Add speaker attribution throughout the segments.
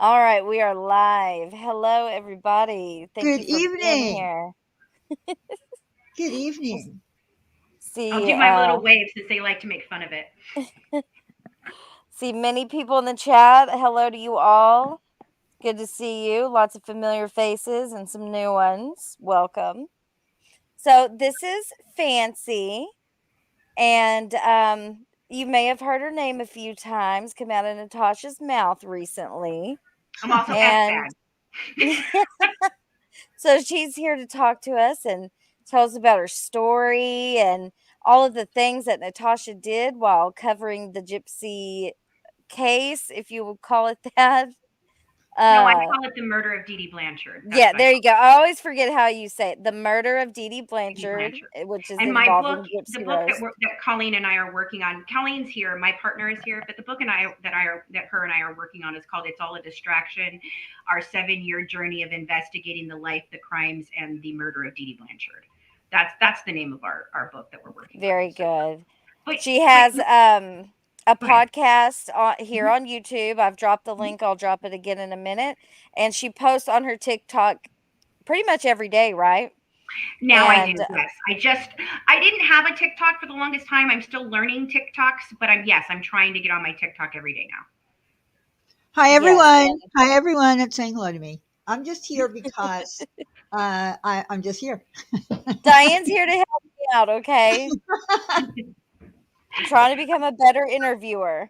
Speaker 1: All right, we are live. Hello, everybody. Thank
Speaker 2: Good
Speaker 1: you for being
Speaker 2: evening.
Speaker 1: here.
Speaker 2: Good evening.
Speaker 3: I'll
Speaker 1: See,
Speaker 3: do my little wave since they like to make fun of it.
Speaker 1: see many people in the chat. Hello to you all. Good to see you. Lots of familiar faces and some new ones. Welcome. So this is Fancy, and you may have heard her name a few times come out of Natasha's mouth recently,
Speaker 3: I'm also
Speaker 1: and
Speaker 3: S-bag.
Speaker 1: so she's here to talk to us and tell us about her story and all of the things that Natasha did while covering the Gypsy case, if you would call it that.
Speaker 3: No, I
Speaker 1: Uh,
Speaker 3: call it the murder of Dee Dee Blanchard. That's
Speaker 1: yeah,
Speaker 3: what I
Speaker 1: there
Speaker 3: call
Speaker 1: you go. I always forget how you say it. The Murder of Dee Dee
Speaker 3: it, Dee Dee
Speaker 1: Blanchard,
Speaker 3: Blanchard.
Speaker 1: which is
Speaker 3: And my book,
Speaker 1: involving
Speaker 3: the
Speaker 1: Gypsy
Speaker 3: book
Speaker 1: Rose.
Speaker 3: that Colleen and I are working on. Colleen's here, my partner is here, but the book that her and I are working on is called "It's All a Distraction: Our 7-Year Journey of Investigating the Life, the Crimes, and the Murder of Dee Dee Blanchard." That's the name of our book that we're working on.
Speaker 1: Very
Speaker 3: So,
Speaker 1: good.
Speaker 3: but
Speaker 1: She
Speaker 3: but
Speaker 1: has a
Speaker 3: go ahead.
Speaker 1: podcast here
Speaker 3: Mhm,
Speaker 1: on YouTube. I've dropped the
Speaker 3: mhm.
Speaker 1: link. I'll drop it again in a minute. And she posts on her TikTok pretty much every day, right?
Speaker 3: Now I do,
Speaker 1: And
Speaker 3: yes. I didn't have a TikTok for the longest time. I'm still learning TikToks, but I'm trying to get on my TikTok every day now.
Speaker 2: Hi,
Speaker 1: yes,
Speaker 2: everyone. Hi, everyone that's saying hello to me. I'm just here because I'm just here.
Speaker 1: Diane's here to help me out, okay? I'm trying to become a better interviewer.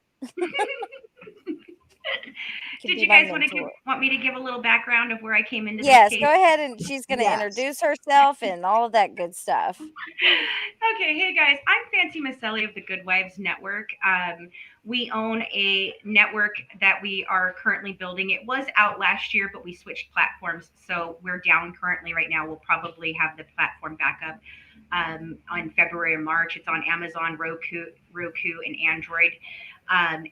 Speaker 1: Can
Speaker 3: Did
Speaker 1: be
Speaker 3: you
Speaker 1: my
Speaker 3: guys
Speaker 1: mentor.
Speaker 3: want me to give a little background of where I came into this
Speaker 1: Yes,
Speaker 3: case?
Speaker 1: go ahead, and she's going to
Speaker 2: Yes.
Speaker 1: introduce herself and all of that good stuff.
Speaker 3: Okay, hey guys, I'm Fancy Macelli of the Good Wives Network. We own a network that we are currently building. It was out last year, but we switched platforms, so we're down currently right now. We'll probably have the platform back up on February or March. It's on Amazon, Roku, and Android.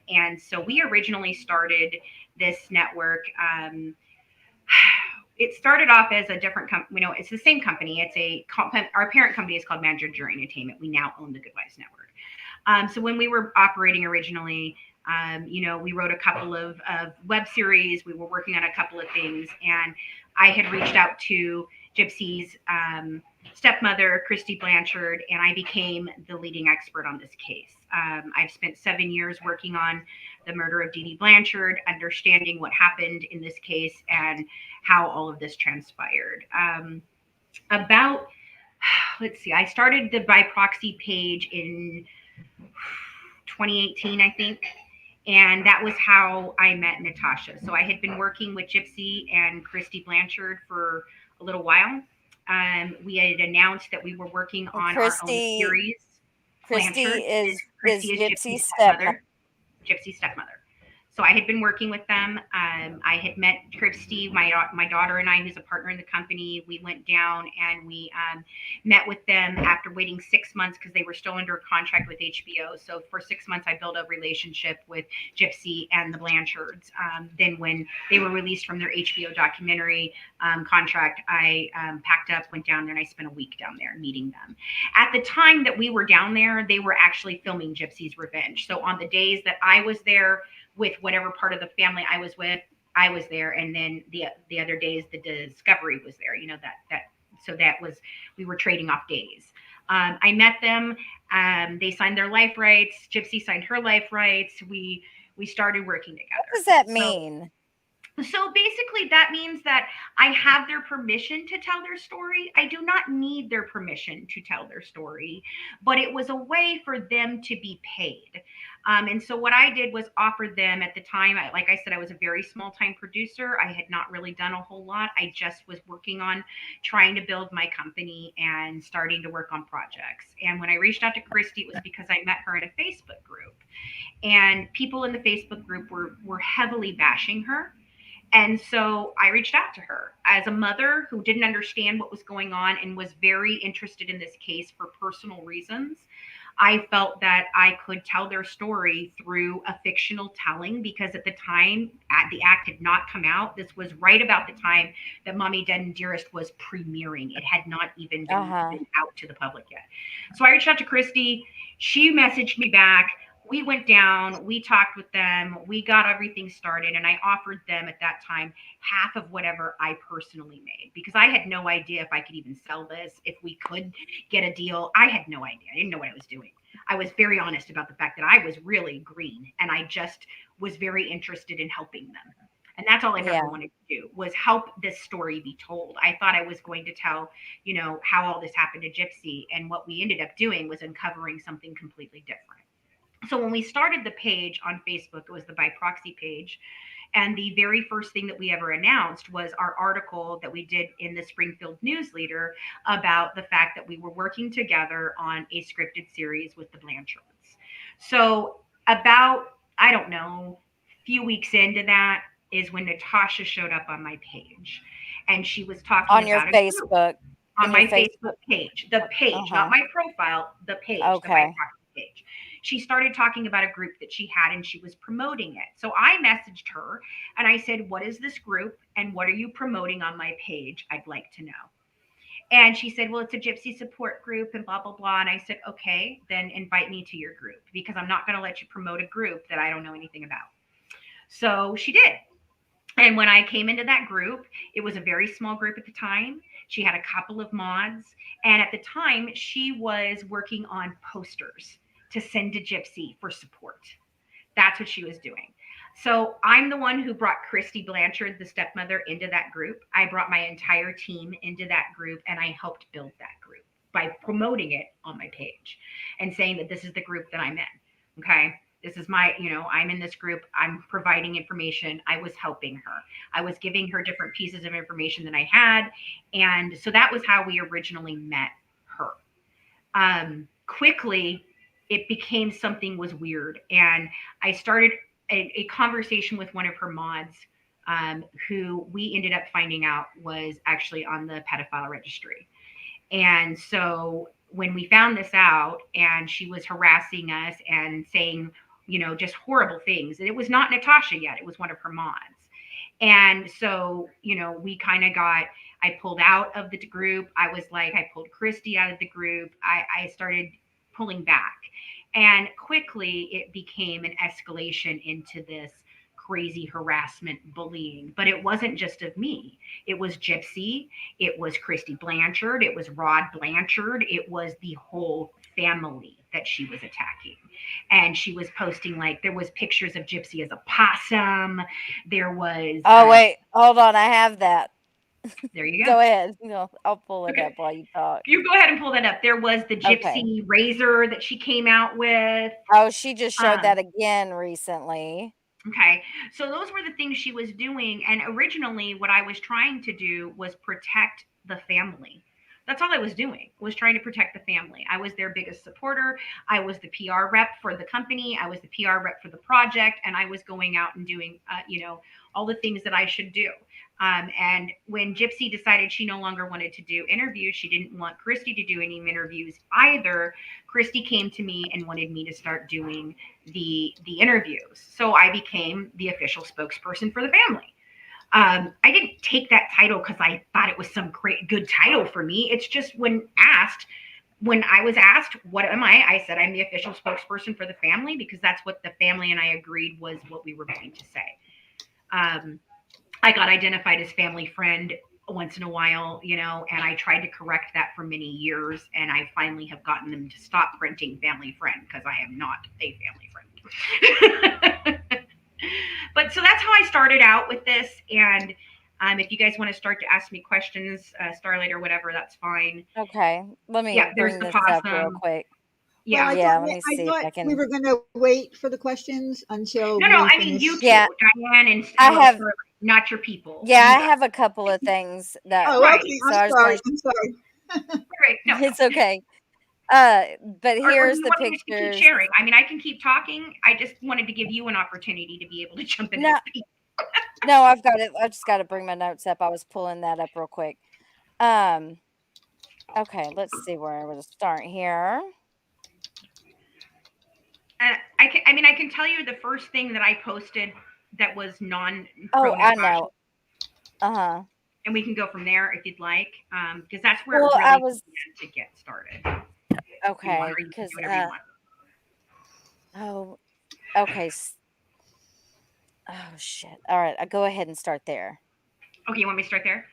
Speaker 3: And so we originally started this network. It started off as a different company. It's the same company. Our parent company is called Manager Entertainment. We now own the Good Wives Network. So when we were operating originally, we wrote a couple of web series. We were working on a couple of things, and I had reached out to Gypsy's stepmother, Christy Blanchard, and I became the leading expert on this case. I've spent 7 years working on the murder of Dee Dee Blanchard, understanding what happened in this case and how all of this transpired. About let's see, I started the by proxy page in 2018, I think. And that was how I met Natasha. So I had been working with Gypsy and Christy Blanchard for a little while. We had announced that we were working
Speaker 1: And
Speaker 3: on our own series.
Speaker 1: Christy
Speaker 3: Blanchard is
Speaker 1: is
Speaker 3: Christy is Gypsy's
Speaker 1: Gypsy's stepmom.
Speaker 3: stepmother. Gypsy's stepmother. So I had been working with them. I had met Christy, my daughter and I, who's a partner in the company. We went down and we met with them after waiting 6 months because they were still under a contract with HBO. So for 6 months, I built a relationship with Gypsy and the Blanchards. Then when they were released from their HBO documentary contract, I packed up, went down there, and I spent a week down there meeting them. At the time that we were down there, they were actually filming Gypsy's Revenge. So on the days that I was there with whatever part of the family I was with, I was there, and then the other days the Discovery was there. That was we were trading off days. I met them. They signed their life rights. Gypsy signed her life rights. We started working
Speaker 1: What
Speaker 3: together.
Speaker 1: does that
Speaker 3: So
Speaker 1: mean?
Speaker 3: so basically, that means that I have their permission to tell their story. I do not need their permission to tell their story, but it was a way for them to be paid. And so what I did was offer them at the time, like I said, I was a very small time producer. I had not really done a whole lot. I just was working on trying to build my company and starting to work on projects. And when I reached out to Christy, it was because I met her in a Facebook group. And people in the Facebook group were heavily bashing her, and so I reached out to her as a mother who didn't understand what was going on and was very interested in this case for personal reasons. I felt that I could tell their story through a fictional telling because at the time the act had not come out. This was right about the time that Mommy Dead and Dearest was premiering. It had not even
Speaker 1: Uh-huh.
Speaker 3: been out to the public yet. So I reached out to Christy. She messaged me back. we went down, we talked with them, we got everything started, and I offered them at that time half of whatever I personally made because I had no idea if I could even sell this, if we could get a deal. I had no idea. I didn't know what I was doing. I was very honest about the fact that I was really green and I just was very interested in helping them. And that's all I've ever
Speaker 1: Yeah.
Speaker 3: wanted to do was help this story be told. I thought I was going to tell, how all this happened to Gypsy. And what we ended up doing was uncovering something completely different. So when we started the page on Facebook, it was the By Proxy page. And the very first thing that we ever announced was our article that we did in the Springfield News Leader about the fact that we were working together on a scripted series with the Blanchards. So about, I don't know, a few weeks into that is when Natasha showed up on my page. And she was talking
Speaker 1: On your
Speaker 3: about a group
Speaker 1: Facebook.
Speaker 3: on
Speaker 1: In your
Speaker 3: my
Speaker 1: Facebook.
Speaker 3: Facebook page, the page, not
Speaker 1: Uh-huh.
Speaker 3: my profile, the page, the By
Speaker 1: Okay.
Speaker 3: Proxy page. She started talking about a group that she had and she was promoting it. So I messaged her and I said, "What is this group and what are you promoting on my page? I'd like to know." And she said, "Well, it's a Gypsy support group and blah, blah, blah." And I said, "Okay, then invite me to your group because I'm not going to let you promote a group that I don't know anything about." So she did. And when I came into that group, it was a very small group at the time. She had a couple of mods. And at the time, she was working on posters to send to Gypsy for support. That's what she was doing. So I'm the one who brought Christy Blanchard, the stepmother, into that group. I brought my entire team into that group and I helped build that group by promoting it on my page and saying that this is the group that I'm in. Okay. This is my, I'm in this group. I'm providing information. I was helping her. I was giving her different pieces of information that I had. And so that was how we originally met her. Quickly, it became something was weird. And I started a conversation with one of her mods, who we ended up finding out was actually on the pedophile registry. And so when we found this out and she was harassing us and saying, just horrible things, and it was not Natasha yet, it was one of her mods. And so, we kind of I pulled out of the group. I was like, I pulled Christy out of the group. I started pulling back. And quickly it became an escalation into this crazy harassment bullying. But it wasn't just of me, it was Gypsy, it was Christy Blanchard, it was Rod Blanchard, it was the whole family that she was attacking. And she was posting, like, there was pictures of Gypsy as a possum. There was
Speaker 1: Oh wait, hold on. I have that.
Speaker 3: there you go.
Speaker 1: Go ahead. I'll pull it
Speaker 3: Okay,
Speaker 1: up while you talk.
Speaker 3: you go ahead and pull that up. There was the
Speaker 1: Okay.
Speaker 3: Gypsy razor that she came out with.
Speaker 1: Oh, she just showed
Speaker 3: um
Speaker 1: that again recently.
Speaker 3: Okay. So those were the things she was doing. And originally, what I was trying to do was protect the family. That's all I was doing, was trying to protect the family. I was their biggest supporter. I was the PR rep for the company. I was the PR rep for the project. And I was going out and doing, all the things that I should do. And when Gypsy decided she no longer wanted to do interviews, she didn't want Christy to do any interviews either. Christy came to me and wanted me to start doing the interviews. So I became the official spokesperson for the family. I didn't take that title because I thought it was some great good title for me. It's just when I was asked, "What am I said, "I'm the official spokesperson for the family," because that's what the family and I agreed was what we were going to say. I got identified as family friend once in a while, and I tried to correct that for many years. And I finally have gotten them to stop printing family friend because I am not a family friend. But so that's how I started out with this. And if you guys want to start to ask me questions, Starlight or whatever, that's fine.
Speaker 1: Okay. Let me
Speaker 3: Yeah, there's
Speaker 1: bring
Speaker 3: the
Speaker 1: this up real
Speaker 3: possum.
Speaker 1: quick.
Speaker 2: Well,
Speaker 3: Yeah.
Speaker 1: Yeah, let me
Speaker 2: I
Speaker 1: see if
Speaker 2: thought
Speaker 1: I
Speaker 2: we
Speaker 1: can.
Speaker 2: were going to wait for the questions until
Speaker 3: No,
Speaker 2: we
Speaker 3: I mean you
Speaker 2: finish.
Speaker 3: two,
Speaker 1: Yeah,
Speaker 3: Diane and
Speaker 1: I
Speaker 3: hello,
Speaker 1: have.
Speaker 3: Starlight, not your people.
Speaker 1: Yeah,
Speaker 3: You
Speaker 1: I
Speaker 3: guys.
Speaker 1: have a couple of things that.
Speaker 2: Oh,
Speaker 3: Right.
Speaker 2: okay.
Speaker 1: So
Speaker 2: I'm
Speaker 1: I was
Speaker 2: sorry.
Speaker 1: going.
Speaker 2: I'm sorry.
Speaker 3: Right. No, no.
Speaker 1: It's okay. But
Speaker 3: Or do
Speaker 1: here's
Speaker 3: you
Speaker 1: the
Speaker 3: want me just to keep
Speaker 1: pictures.
Speaker 3: sharing? I mean, I can keep talking. I just wanted to give you an opportunity to be able to jump in and
Speaker 1: No,
Speaker 3: speak.
Speaker 1: no, I've got it. I just got to bring my notes up. I was pulling that up real quick. Um. Okay, let's see where we'll start here.
Speaker 3: I can tell you the first thing that I posted that was non pro
Speaker 1: Oh, I
Speaker 3: Natasha,
Speaker 1: know. Uh-huh.
Speaker 3: and we can go from there if you'd like, because that's where
Speaker 1: Well,
Speaker 3: it
Speaker 1: I
Speaker 3: really
Speaker 1: was
Speaker 3: began to get started. If you want,
Speaker 1: okay,
Speaker 3: or you can do
Speaker 1: because
Speaker 3: whatever you want.
Speaker 1: Oh, okay. Oh shit. All right, I go ahead and start there.
Speaker 3: Okay, you want me to start there?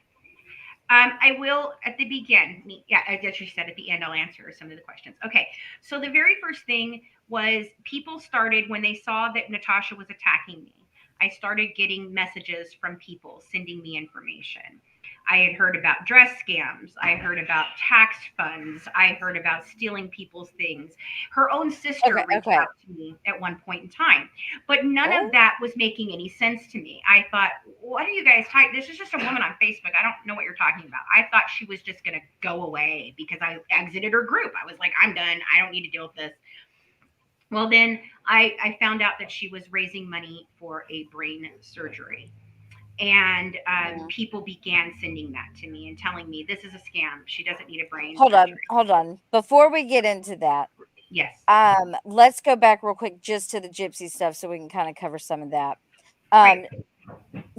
Speaker 3: I will at the begin. Yeah, I guess you said at the end I'll answer some of the questions. Okay, so the very first thing was people started when they saw that Natasha was attacking me. I started getting messages from people sending me information. I had heard about dress scams. I heard about tax funds. I heard about stealing people's things. Her own sister
Speaker 1: Okay,
Speaker 3: reached
Speaker 1: okay.
Speaker 3: out to me at one point in time, but none
Speaker 1: What?
Speaker 3: of that was making any sense to me. I thought, what are you guys talking? This is just a woman on Facebook. I don't know what you're talking about. I thought she was just going to go away because I exited her group. I was like, I'm done. I don't need to deal with this. Well, then I found out that she was raising money for a brain surgery. And
Speaker 1: Mm.
Speaker 3: people began sending that to me and telling me this is a scam. She doesn't need a brain
Speaker 1: Hold on,
Speaker 3: surgery.
Speaker 1: hold on. Before we get into that,
Speaker 3: Yes.
Speaker 1: let's go back real quick just to the gypsy stuff so we can kind of cover some of that.
Speaker 3: Great.
Speaker 1: Um,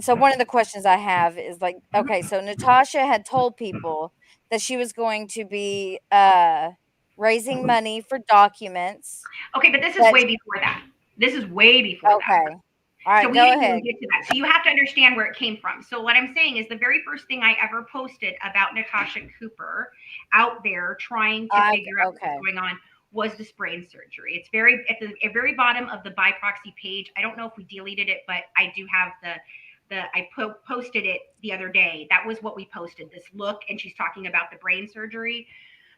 Speaker 1: so one of the questions I have is like, okay,
Speaker 3: Mhm.
Speaker 1: so Natasha had told people that she was going to be raising money for documents
Speaker 3: Okay, but this is
Speaker 1: that
Speaker 3: way before that. This is way before that.
Speaker 1: okay. All
Speaker 3: So
Speaker 1: right,
Speaker 3: we
Speaker 1: go
Speaker 3: didn't even
Speaker 1: ahead.
Speaker 3: get to that. So you have to understand where it came from. So what I'm saying is the very first thing I ever posted about Natasha Cooper out there trying to
Speaker 1: I
Speaker 3: figure out what was
Speaker 1: okay.
Speaker 3: going on was this brain surgery. It's very at the very bottom of the by proxy page. I don't know if we deleted it, but I do have the posted it the other day. That was what we posted. This look, and she's talking about the brain surgery.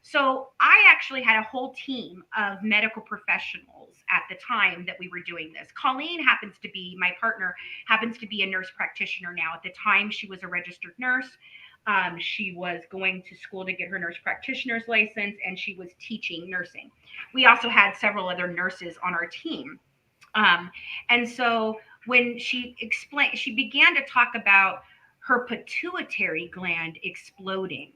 Speaker 3: So I actually had a whole team of medical professionals at the time that we were doing this. Colleen happens to be my partner, happens to be a nurse practitioner now. At the time, she was a registered nurse. She was going to school to get her nurse practitioner's license, and she was teaching nursing. We also had several other nurses on our team. Um, and so when she began to talk about her pituitary gland exploding,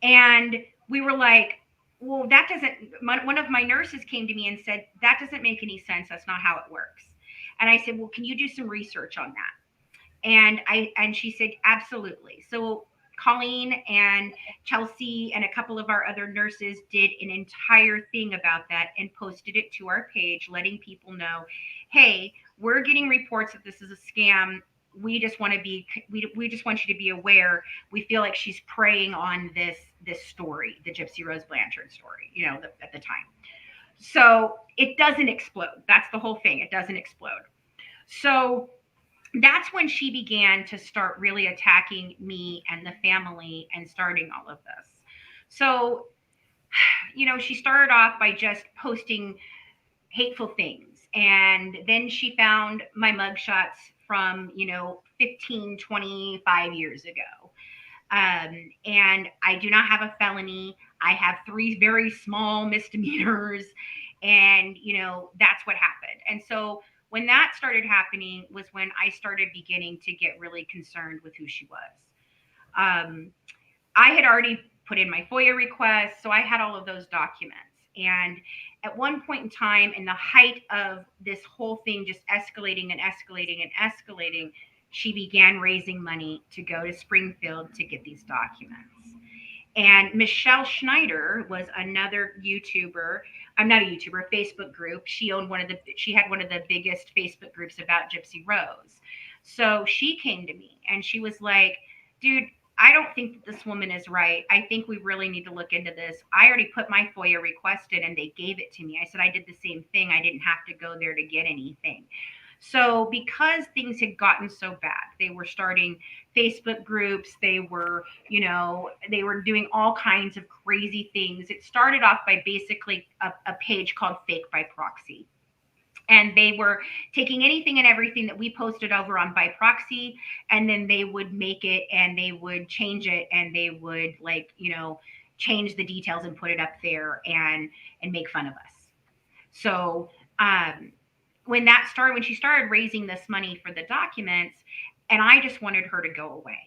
Speaker 3: and we were like, well, that doesn't, one of my nurses came to me and said, that doesn't make any sense. That's not how it works. And I said, well, can you do some research on that? And she said, absolutely. So Colleen and Chelsea and a couple of our other nurses did an entire thing about that and posted it to our page, letting people know, hey, we're getting reports that this is a scam. We just want you to be aware. We feel like she's preying on this story, the Gypsy Rose Blanchard story, at the time. So it doesn't explode. That's the whole thing. It doesn't explode. So that's when she began to start really attacking me and the family and starting all of this. So, she started off by just posting hateful things. And then she found my mugshots from, 15, 25 years ago. And I do not have a felony. I have three very small misdemeanors. And, that's what happened. And so when that started happening was when I started beginning to get really concerned with who she was. Um, I had already put in my FOIA request, so I had all of those documents. And at one point in time, in the height of this whole thing just escalating and escalating and escalating, she began raising money to go to Springfield to get these documents. And Michelle Schneider was another YouTuber. I'm not a YouTuber, a Facebook group. She had one of the biggest Facebook groups about Gypsy Rose. So she came to me and she was like, dude, I don't think that this woman is right. I think we really need to look into this. I already put my FOIA request in and they gave it to me. I said I did the same thing. I didn't have to go there to get anything. So because things had gotten so bad, they were starting Facebook groups, they were doing all kinds of crazy things. It started off by basically a page called Fake by Proxy. And they were taking anything and everything that we posted over on by proxy, and then they would make it and they would change it and they would change the details and put it up there and make fun of us. So um, when she started raising this money for the documents, and I just wanted her to go away.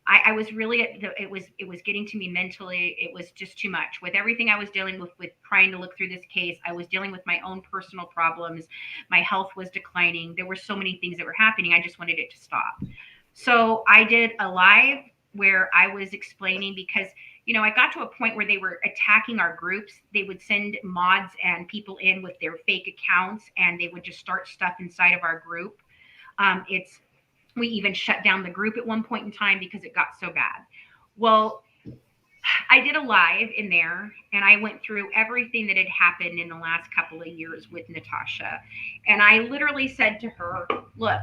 Speaker 3: I was really it was getting to me mentally. It was just too much with everything I was dealing with trying to look through this case. I was dealing with my own personal problems. My health was declining. There were so many things that were happening. I just wanted it to stop. So I did a live where I was explaining because I got to a point where they were attacking our groups. They would send mods and people in with their fake accounts, and they would just start stuff inside of our group. It's We even shut down the group at one point in time because it got so bad. Well, I did a live in there, and I went through everything that had happened in the last couple of years with Natasha. And I literally said to her, look,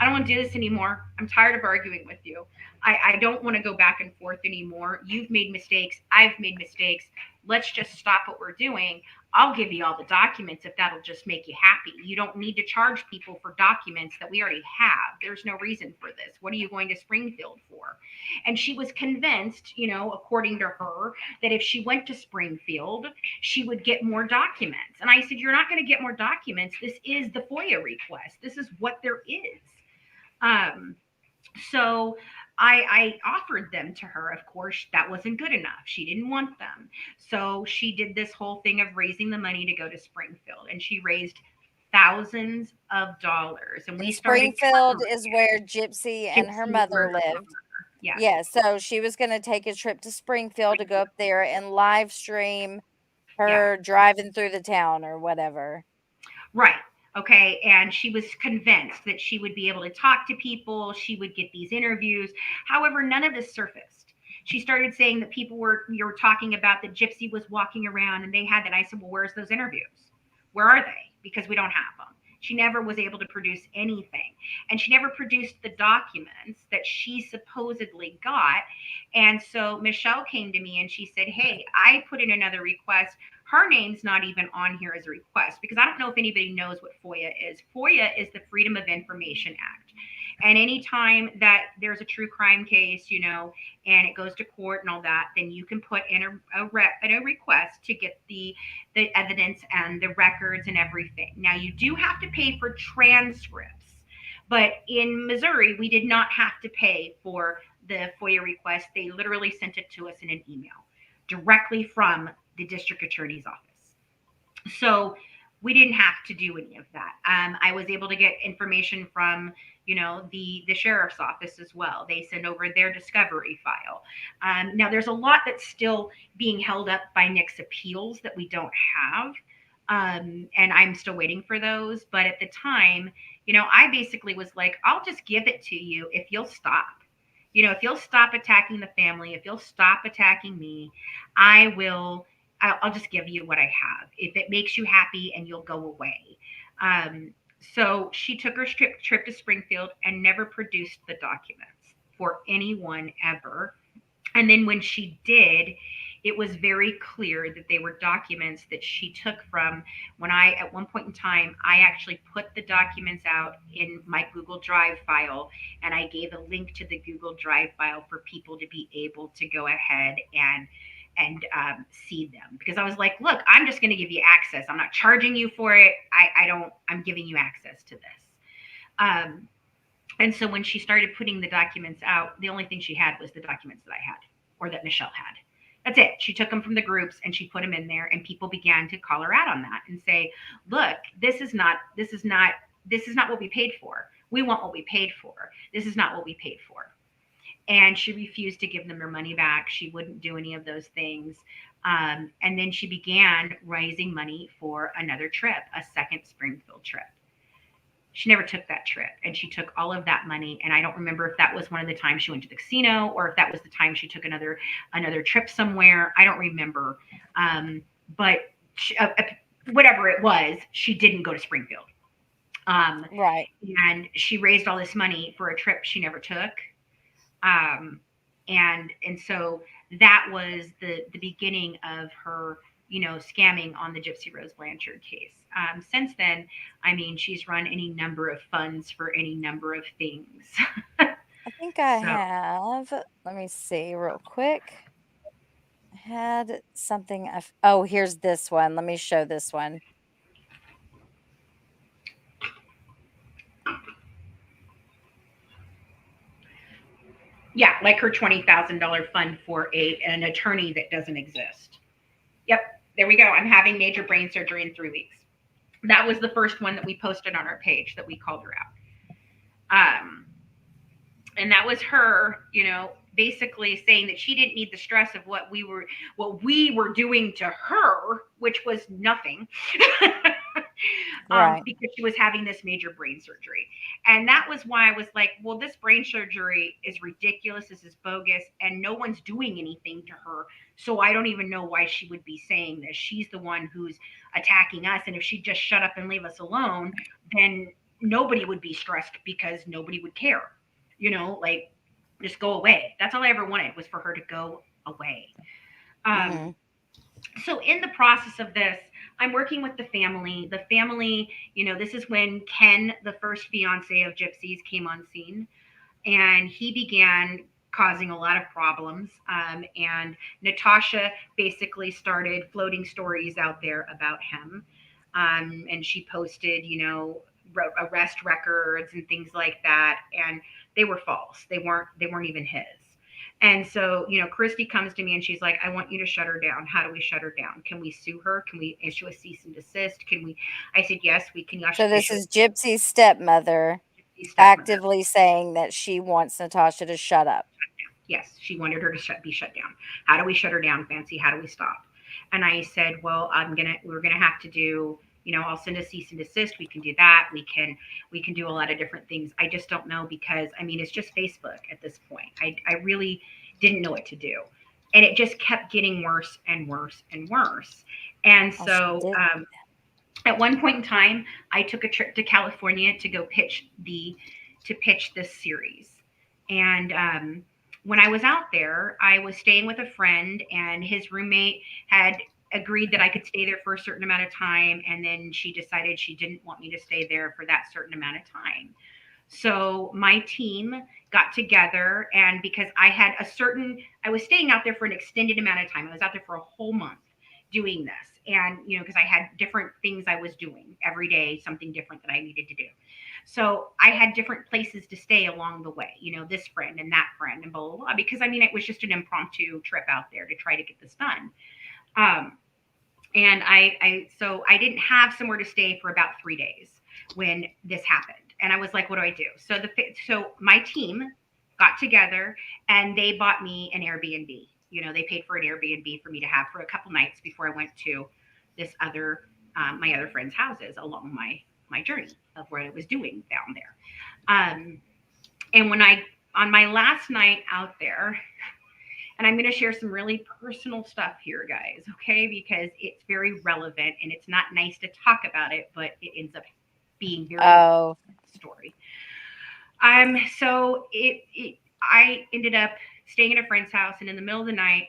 Speaker 3: I don't want to do this anymore. I'm tired of arguing with you. I don't want to go back and forth anymore. You've made mistakes. I've made mistakes. Let's just stop what we're doing. I'll give you all the documents if that'll just make you happy. You don't need to charge people for documents that we already have. There's no reason for this. What are you going to Springfield for? And she was convinced, according to her, that if she went to Springfield, she would get more documents. And I said, you're not going to get more documents. This is the FOIA request. This is what there is. So I offered them to her. Of course, that wasn't good enough. She didn't want them. So she did this whole thing of raising the money to go to Springfield, and she raised thousands of dollars. And we started.
Speaker 1: Springfield is where Gypsy and her
Speaker 3: Gypsy
Speaker 1: mother
Speaker 3: murder.
Speaker 1: lived.
Speaker 3: Yes.
Speaker 1: Yeah, so she was going to take a trip to Springfield to go up there and live stream
Speaker 3: Yeah.
Speaker 1: her driving through the town or whatever.
Speaker 3: Right. Okay. And she was convinced that she would be able to talk to people. She would get these interviews. However, none of this surfaced. She started saying that you were talking about that Gypsy was walking around and they had that. I said, well, where's those interviews? Where are they? Because we don't have them. She never was able to produce anything. And she never produced the documents that she supposedly got. And so Michelle came to me and she said, hey, I put in another request. Her name's not even on here as a request because I don't know if anybody knows what FOIA is. FOIA is the Freedom of Information Act. And anytime that there's a true crime case, and it goes to court and all that, then you can put in a request to get the evidence and the records and everything. Now, you do have to pay for transcripts, but in Missouri, we did not have to pay for the FOIA request. They literally sent it to us in an email directly from the district attorney's office. So we didn't have to do any of that. I was able to get information from, the sheriff's office as well. They send over their discovery file. Now, there's a lot that's still being held up by Nick's appeals that we don't have. And I'm still waiting for those. But at the time, I basically was like, I'll just give it to you if you'll stop. If you'll stop attacking the family, if you'll stop attacking me, I'll just give you what I have. If it makes you happy and you'll go away. So she took her trip to Springfield and never produced the documents for anyone ever. And then when she did, it was very clear that they were documents that she took from when at one point in time, I actually put the documents out in my Google Drive file, and I gave a link to the Google Drive file for people to be able to go ahead and see them, because I was like, look, I'm just going to give you access. I'm not charging you for it. I'm giving you access to this. And so when she started putting the documents out, the only thing she had was the documents that I had or that Michelle had. That's it. She took them from the groups and she put them in there, and people began to call her out on that and say, look, this is not what we paid for. We want what we paid for. This is not what we paid for. And she refused to give them their money back. She wouldn't do any of those things. And then she began raising money for another trip, a second Springfield trip. She never took that trip, and she took all of that money. And I don't remember if that was one of the times she went to the casino or if that was the time she took another trip somewhere. I don't remember. But whatever it was, she didn't go to Springfield.
Speaker 1: Right.
Speaker 3: And she raised all this money for a trip she never took. And so that was the beginning of her, scamming on the Gypsy Rose Blanchard case. Since then, I mean, she's run any number of funds for any number of things.
Speaker 1: I think I have. Let me see real quick. I had something. Oh, here's this one. Let me show this one.
Speaker 3: Yeah, like her $20,000 fund for an attorney that doesn't exist. Yep, there we go. I'm having major brain surgery in 3 weeks. That was the first one that we posted on our page that we called her out. And that was her, basically saying that she didn't need the stress of what we were doing to her, which was nothing.
Speaker 1: Right.
Speaker 3: Because she was having this major brain surgery. And that was why I was like, well, this brain surgery is ridiculous, this is bogus, and no one's doing anything to her. So I don't even know why she would be saying this. She's the one who's attacking us, and if she'd just shut up and leave us alone, then nobody would be stressed because nobody would care. Like, just go away. That's all I ever wanted, was for her to go away.
Speaker 1: Hmm.
Speaker 3: Um, so in the process of this, I'm working with the family. The family, this is when Ken, the first fiance of Gypsy's, came on scene, and he began causing a lot of problems. And Natasha basically started floating stories out there about him. And she posted, arrest records and things like that, and they were false. They weren't even his. And so, Christy comes to me and she's like, I want you to shut her down. How do we shut her down? Can we sue her? Can we issue a cease and desist? Can we? I said, yes, we can
Speaker 1: So this
Speaker 3: issue
Speaker 1: is Gypsy's stepmother
Speaker 3: a stepmother.
Speaker 1: actively saying that she wants Natasha to shut up.
Speaker 3: Yes, she wanted her to be shut down. How do we shut her down, Fancy? How do we stop? And I said, well, we're gonna have to do, I'll send a cease and desist. We can do that. We can do a lot of different things. I just don't know, because I mean, it's just Facebook at this point. I really didn't know what to do. And it just kept getting worse and worse and worse. And
Speaker 1: Oh, she
Speaker 3: so,
Speaker 1: did.
Speaker 3: at one point in time, I took a trip to California to go pitch this series. And when I was out there, I was staying with a friend, and his roommate had agreed that I could stay there for a certain amount of time, and then she decided she didn't want me to stay there for that certain amount of time. So my team got together, and because I was staying out there for an extended amount of time. I was out there for a whole month doing this. And, because I had different things I was doing every day, something different that I needed to do. So I had different places to stay along the way, this friend and that friend and blah, blah, blah, because I mean, it was just an impromptu trip out there to try to get this done. Um, and so I didn't have somewhere to stay for about 3 days when this happened. And I was like, what do I do? So my team got together and they bought me an Airbnb. They paid for an Airbnb for me to have for a couple nights before I went to this other my other friends' houses along my journey of what I was doing down there. And when I on my last night out there, and I'm going to share some really personal stuff here, guys, okay? Because it's very relevant and it's not nice to talk about it, but it ends up being very
Speaker 1: Oh,
Speaker 3: story. So I ended up staying at a friend's house, and in the middle of the night,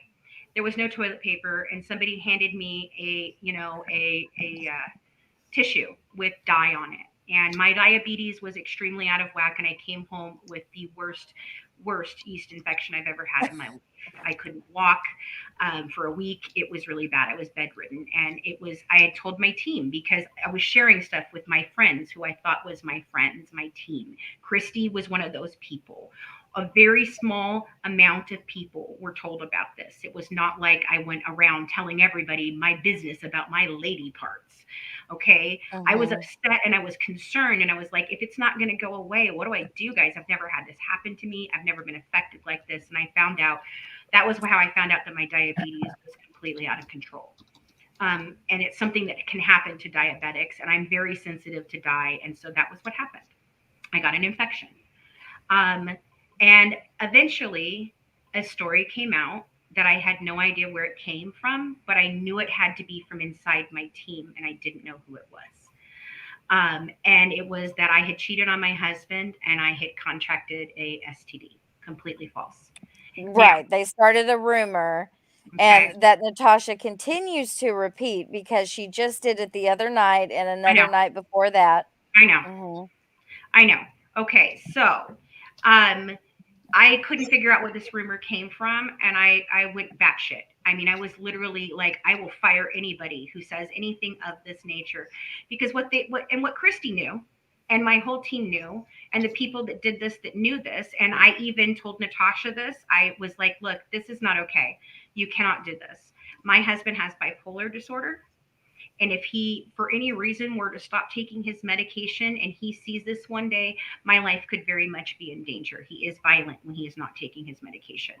Speaker 3: there was no toilet paper, and somebody handed me a tissue with dye on it. And my diabetes was extremely out of whack, and I came home with the worst yeast infection I've ever had in my life. I couldn't walk for a week. It was really bad. I was bedridden, and I had told my team, because I was sharing stuff with my friends who I thought was my friends, my team. Christy was one of those people. A very small amount of people were told about this. It was not like I went around telling everybody my business about my lady parts. Okay. I was
Speaker 1: hmm.
Speaker 3: upset and I was concerned, and I was like, if it's not going to go away, what do I do, guys? I've never had this happen to me. I've never been affected like this. And that was how I found out that my diabetes was completely out of control. And it's something that can happen to diabetics, and I'm very sensitive to dye. And so that was what happened. I got an infection. Um, and eventually, a story came out that I had no idea where it came from, but I knew it had to be from inside my team, and I didn't know who it was. And it was that I had cheated on my husband and I had contracted a STD. Completely false. Now,
Speaker 1: Right. They started a rumor,
Speaker 3: okay,
Speaker 1: and that Natasha continues to repeat because she just did it the other night and
Speaker 3: I know,
Speaker 1: another night before that.
Speaker 3: I know,
Speaker 1: Mhm.
Speaker 3: I know. Okay, so um, I couldn't figure out where this rumor came from, and I went batshit. I mean, I was literally like, I will fire anybody who says anything of this nature, because what Christy knew, and my whole team knew, and the people that did this that knew this, and I even told Natasha this. I was like, look, this is not okay. You cannot do this. My husband has bipolar disorder, And if he, for any reason, were to stop taking his medication and he sees this one day, my life could very much be in danger. He is violent when he is not taking his medication.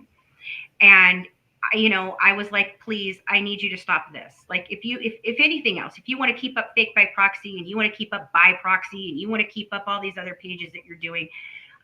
Speaker 3: And I was like, please, I need you to stop this. Like, if anything else, if you want to keep up fake by proxy, and you want to keep up by proxy, and you want to keep up all these other pages that you're doing,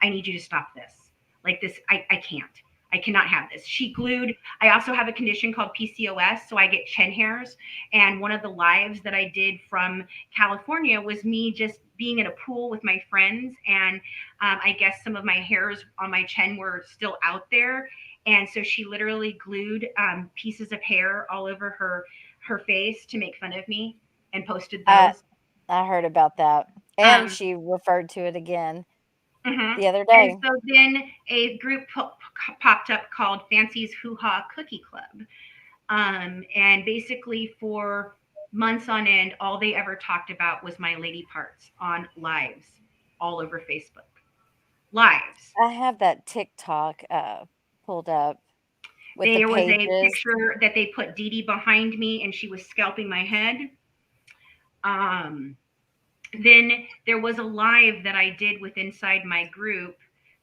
Speaker 3: I need you to stop this. Like this, I can't. I cannot have this. She glued. I also have a condition called PCOS, so I get chin hairs. And one of the lives that I did from California was me just being in a pool with my friends, and I guess some of my hairs on my chin were still out there, and so she literally glued pieces of hair all over her face to make fun of me, and posted
Speaker 1: I
Speaker 3: those.
Speaker 1: I heard about that, and
Speaker 3: Um,
Speaker 1: she referred to it again
Speaker 3: mhm.
Speaker 1: the other
Speaker 3: And
Speaker 1: day.
Speaker 3: so then a group popped up called Fancy's Hoo Ha Cookie Club. And basically, for months on end, all they ever talked about was my lady parts on lives all over Facebook. Lives.
Speaker 1: I have that TikTok pulled up with the
Speaker 3: There was a
Speaker 1: pages.
Speaker 3: picture that they put Dee Dee behind me and she was scalping my head. Um, then there was a live that I did with inside my group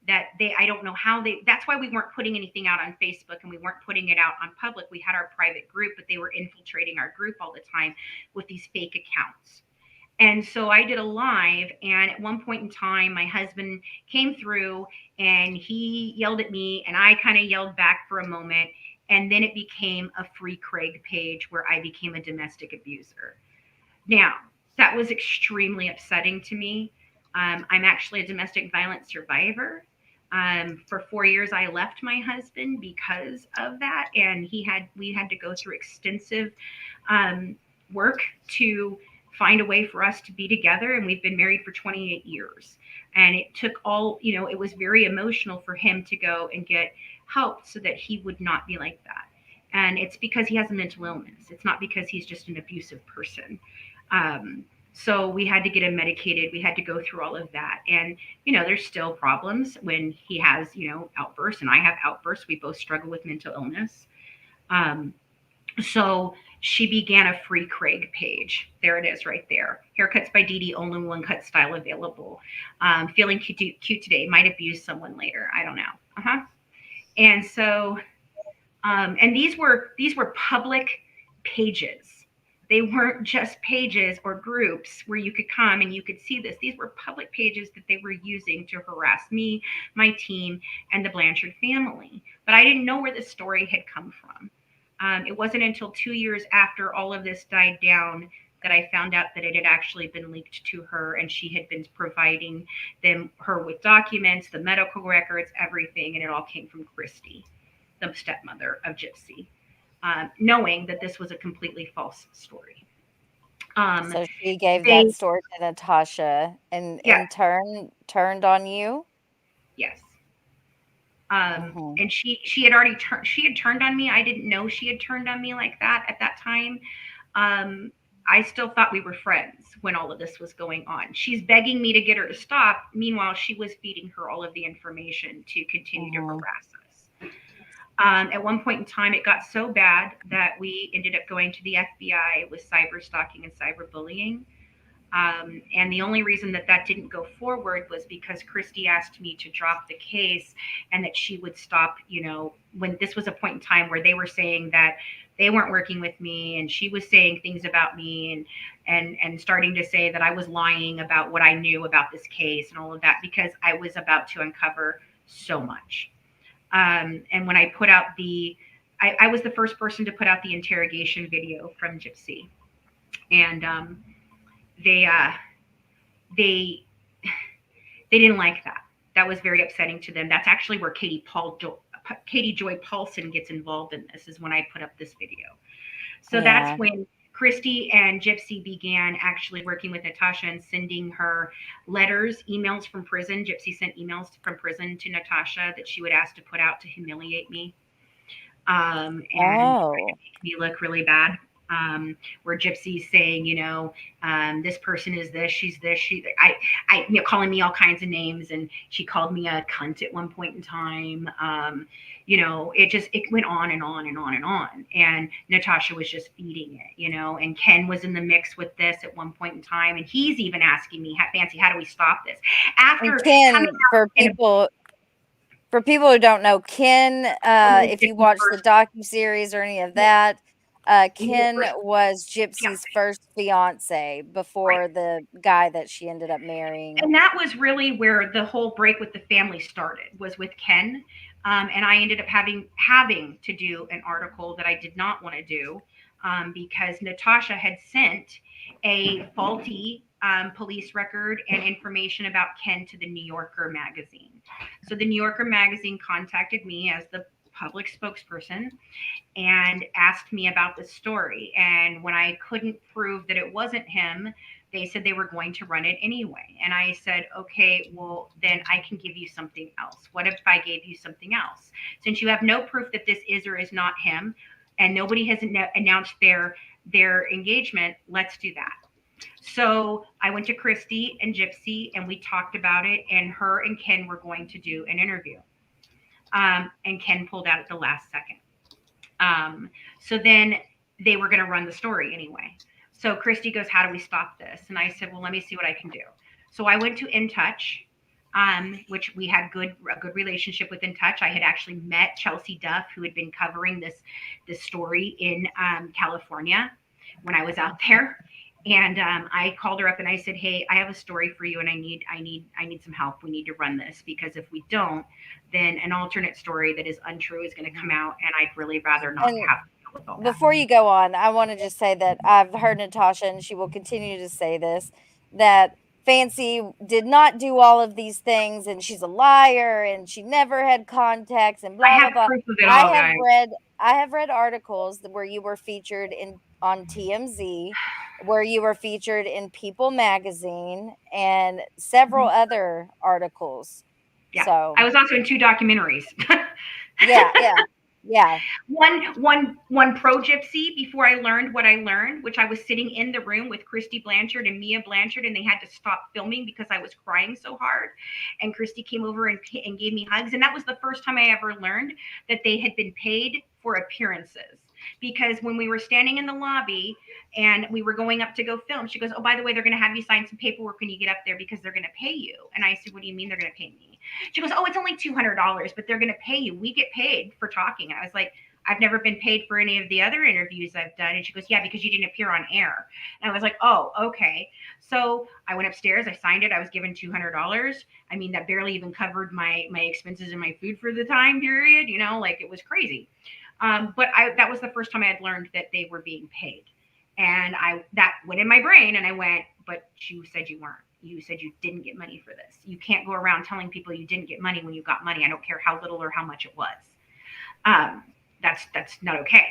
Speaker 3: that I don't know how that's why we weren't putting anything out on Facebook and we weren't putting it out on public. We had our private group, but they were infiltrating our group all the time with these fake accounts. And so I did a live, and at one point in time, my husband came through and he yelled at me, and I kind of yelled back for a moment. And then it became a Free Craig page where I became a domestic abuser. Now, that was extremely upsetting to me. I'm actually a domestic violence survivor. For 4 years, I left my husband because of that, and we had to go through extensive um, work to find a way for us to be together. And we've been married for 28 years. And it took it was very emotional for him to go and get help so that he would not be like that. And it's because he has a mental illness. It's not because he's just an abusive person. Um, so we had to get him medicated. We had to go through all of that. And, there's still problems when he has, outbursts, and I have outbursts. We both struggle with mental illness. Um, so she began a Free Craig page. There it is right there. Haircuts by Dee Dee, only one cut style available. Feeling cute today, might abuse someone later. I don't know. Uh-huh. And so, and these were public pages. They weren't just pages or groups where you could come and you could see this. These were public pages that they were using to harass me, my team, and the Blanchard family. But I didn't know where this story had come from. It wasn't until 2 years after all of this died down that I found out that it had actually been leaked to her, and she had been providing her with documents, the medical records, everything, and it all came from Christy, the stepmother of Gypsy, knowing that this was a completely false story. Um,
Speaker 1: So she gave that
Speaker 3: they,
Speaker 1: story to Natasha and
Speaker 3: yeah,
Speaker 1: in turn turned on you?
Speaker 3: yes.
Speaker 1: Mhm.
Speaker 3: And she had already turned. She had turned on me. I didn't know she had turned on me like that at that time. Um, I still thought we were friends when all of this was going on. She's begging me to get her to stop. Meanwhile, she was feeding her all of the information to continue to
Speaker 1: Mhm.
Speaker 3: harass us. At one point in time, it got so bad that we ended up going to the FBI with cyber stalking and cyberbullying. And the only reason that that didn't go forward was because Christy asked me to drop the case and that she would stop, when this was a point in time where they were saying that they weren't working with me, and she was saying things about me, and starting to say that I was lying about what I knew about this case and all of that, because I was about to uncover so much. And when I put out I was the first person to put out the interrogation video from Gypsy, and they they they didn't like that. That was very upsetting to them. That's actually where Katie Joy Paulson gets involved in this. Is when I put up this video. So that's
Speaker 1: Yeah.
Speaker 3: when Christy and Gypsy began actually working with Natasha and sending her letters, emails from prison. Gypsy sent emails from prison to Natasha that she would ask to put out to humiliate me, and try to
Speaker 1: Oh.
Speaker 3: make me look really bad. where Gypsy's saying, this person is this, she's this, calling me all kinds of names, and she called me a cunt at one point in time. It went on and on and on and on, and Natasha was just feeding it, and Ken was in the mix with this at one point in time, and he's even asking me, Fancy, how do we stop this?
Speaker 1: And
Speaker 3: After coming
Speaker 1: Ken,
Speaker 3: out in a
Speaker 1: for people who don't know, Ken, if you watch the
Speaker 3: first,
Speaker 1: docuseries or any of that, Ken
Speaker 3: first
Speaker 1: was Gypsy's
Speaker 3: fiance.
Speaker 1: first fiance
Speaker 3: Right.
Speaker 1: before the guy that she ended up marrying.
Speaker 3: And that was really where the whole break with the family started, was with Ken. And I ended up having to do an article that I did not want to do, because Natasha had sent a faulty police record and information about Ken to the New Yorker magazine. So the New Yorker magazine contacted me as the public spokesperson and asked me about the story. And when I couldn't prove that it wasn't him, they said they were going to run it anyway. And I said, okay, well, then I can give you something else. What if I gave you something else? Since you have no proof that this is or is not him, and nobody has announced their engagement, let's do that. So I went to Christy and Gypsy, and we talked about it, and her and Ken were going to do an interview. And Ken pulled out at the last second. So then they were going to run the story anyway. So Christy goes, how do we stop this? And I said, well, let me see what I can do. So I went to In Touch, which we had a good relationship with In Touch. I had actually met Chelsea Duff, who had been covering this story in California when I was out there. And I called her up and I said, hey, I have a story for you, and I need some help. We need to run this, because if we don't, then an alternate story that is untrue is going to come out, and I'd really rather not
Speaker 1: And
Speaker 3: have to deal with all that.
Speaker 1: before you go on, I want to just say that I've heard Natasha, and she will continue to say this, that Fancy did not do all of these things, and she's a liar, and she never had contacts, and
Speaker 3: I
Speaker 1: blah blah
Speaker 3: have
Speaker 1: blah.
Speaker 3: proof of it
Speaker 1: I
Speaker 3: all,
Speaker 1: have
Speaker 3: guys.
Speaker 1: read I have read articles where you were featured on TMZ, where you were featured in People magazine, and several other articles.
Speaker 3: Yeah,
Speaker 1: So
Speaker 3: I was also in 2 documentaries.
Speaker 1: yeah, yeah, yeah.
Speaker 3: One pro Gypsy, before I learned what I learned, which I was sitting in the room with Christy Blanchard and Mia Blanchard, and they had to stop filming because I was crying so hard. And Christy came over and gave me hugs, and that was the first time I ever learned that they had been paid for appearances. Because when we were standing in the lobby and we were going up to go film, she goes, oh, by the way, they're going to have you sign some paperwork when you get up there, because they're going to pay you. And I said, what do you mean they're going to pay me? She goes, oh, it's only $200, but they're going to pay you. We get paid for talking. And I was like, I've never been paid for any of the other interviews I've done. And she goes, yeah, because you didn't appear on air. And I was like, oh, okay. So I went upstairs, I signed it. I was given $200. I mean, that barely even covered my expenses and my food for the time period, like it was crazy. But that was the first time I had learned that they were being paid. And that went in my brain, and I went, but you said you weren't. You said you didn't get money for this. You can't go around telling people you didn't get money when you got money. I don't care how little or how much it was. That's not okay.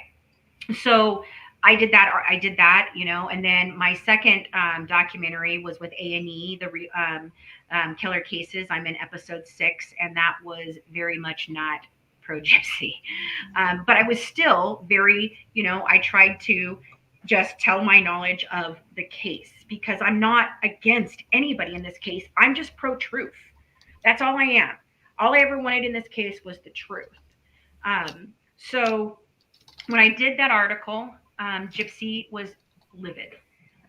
Speaker 3: So I did that, and then my second documentary was with A&E, the Killer Cases. I'm in episode 6, and that was very much not pro Gypsy. But I was still very, I tried to just tell my knowledge of the case, because I'm not against anybody in this case. I'm just pro truth. That's all I am. All I ever wanted in this case was the truth. So when I did that article, Gypsy was livid,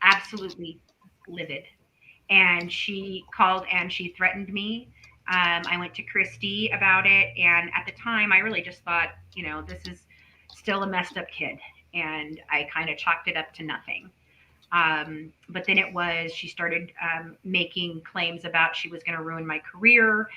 Speaker 3: absolutely livid. And she called and she threatened me. I went to Christy about it. And at the time, I really just thought, this is still a messed up kid. And I kind of chalked it up to nothing. But then she started making claims about she was going to ruin my career.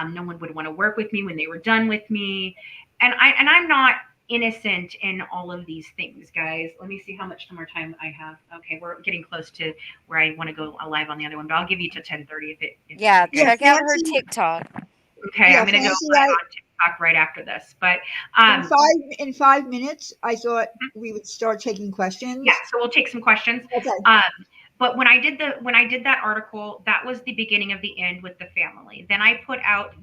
Speaker 3: No one would want to work with me when they were done with me. And I'm not innocent in all of these things, guys. Let me see how much more time I have. Okay, we're getting close to where I want to go live on the other one, but I'll give you to 10:30 if
Speaker 1: Yeah,
Speaker 3: okay.
Speaker 1: check out her TikTok.
Speaker 3: Okay, I'm going to go
Speaker 2: Fancy,
Speaker 3: live on TikTok right after this. But
Speaker 2: in 5 minutes, I thought we would start taking questions.
Speaker 3: yeah, so we'll take some questions.
Speaker 2: Okay.
Speaker 3: But when I did that article, that was the beginning of the end with the family. Then I put out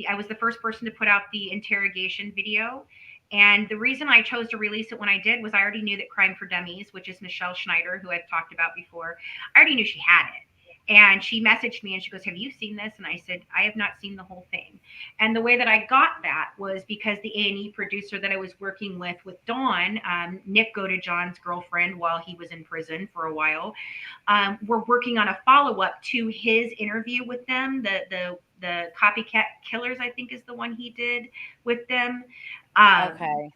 Speaker 3: I was the first person to put out the interrogation video, And the reason I chose to release it when I did was I already knew that Crime for Dummies, which is Michelle Schneider, who I've talked about before, I already knew she had it. And she messaged me and she goes, "Have you seen this?" And I said, "I have not seen the whole thing." And the way that I got that was because the A&E producer that I was working with Dawn, Nick Godejohn's girlfriend, while he was in prison for a while, we're working on a follow-up to his interview with them. The Copycat Killers, I think, is the one he did with them. Um,
Speaker 1: Okay.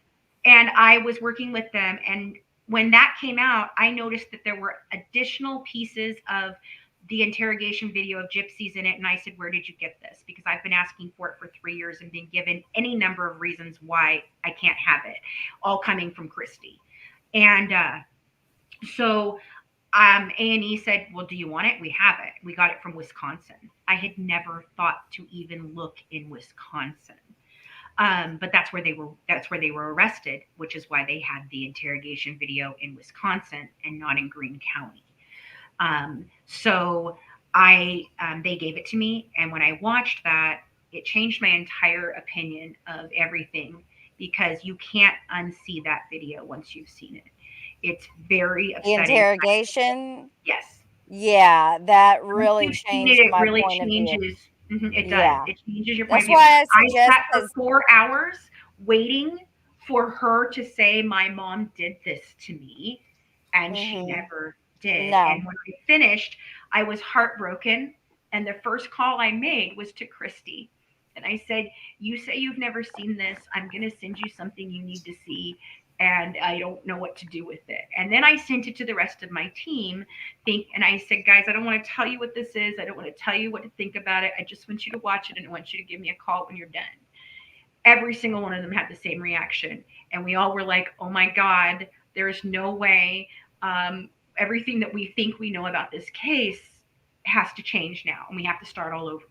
Speaker 3: and I was working with them. And when that came out, I noticed that there were additional pieces of the interrogation video of Gypsy's in it. And I said, "Where did you get this?" Because I've been asking for it for 3 years and been given any number of reasons why I can't have it, all coming from Christy. And so A&E said, "Well, do you want it? We have it. We got it from Wisconsin." I had never thought to even look in Wisconsin. But that's where they were. That's where they were arrested, which is why they had the interrogation video in Wisconsin and not in Greene County. So they gave it to me, and when I watched that, it changed my entire opinion of everything because you can't unsee that video once you've seen it. It's very
Speaker 1: The
Speaker 3: upsetting.
Speaker 1: interrogation,
Speaker 3: Yes.
Speaker 1: yeah, that
Speaker 3: Once
Speaker 1: really
Speaker 3: you've seen it,
Speaker 1: changed
Speaker 3: it
Speaker 1: my
Speaker 3: really
Speaker 1: point of view.
Speaker 3: changes. It does.
Speaker 1: Yeah.
Speaker 3: It changes your point
Speaker 1: That's
Speaker 3: of view.
Speaker 1: why I
Speaker 3: I
Speaker 1: suggest
Speaker 3: sat for
Speaker 1: because
Speaker 3: 4 hours waiting for her to say, "My mom did this to me," and she
Speaker 1: mhm,
Speaker 3: never did.
Speaker 1: no.
Speaker 3: And when I finished, I was heartbroken. And the first call I made was to Christy. And I said, "You say you've never seen this. I'm going to send you something you need to see. And I don't know what to do with it." And then I sent it to the rest of my team. And I said, "Guys, I don't want to tell you what this is. I don't want to tell you what to think about it. I just want you to watch it and I want you to give me a call when you're done." Every single one of them had the same reaction. And we all were like, "Oh my God, there's no way. Um, Everything that we think we know about this case has to change now and we have to start all over."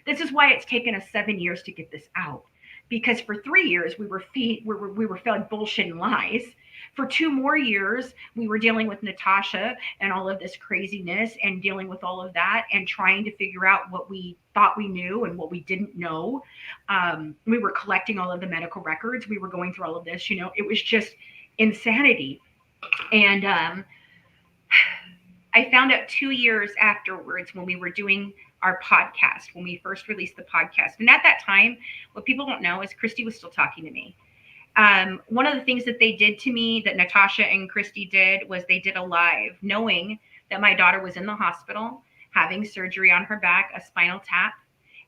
Speaker 3: This is why it's taken us 7 years to get this out. Because for 3 years we were fed bullshit and lies. For 2 more years we were dealing with Natasha and all of this craziness and dealing with all of that and trying to figure out what we thought we knew and what we didn't know. We were collecting all of the medical records. We were going through all of this. It was just insanity. And I found out 2 years afterwards when we were doing our podcast, when we first released the podcast. And at that time, what people don't know is Christy was still talking to me. One of the things that they did to me, that Natasha and Christy did, was they did a live, knowing that my daughter was in the hospital having surgery on her back, a spinal tap,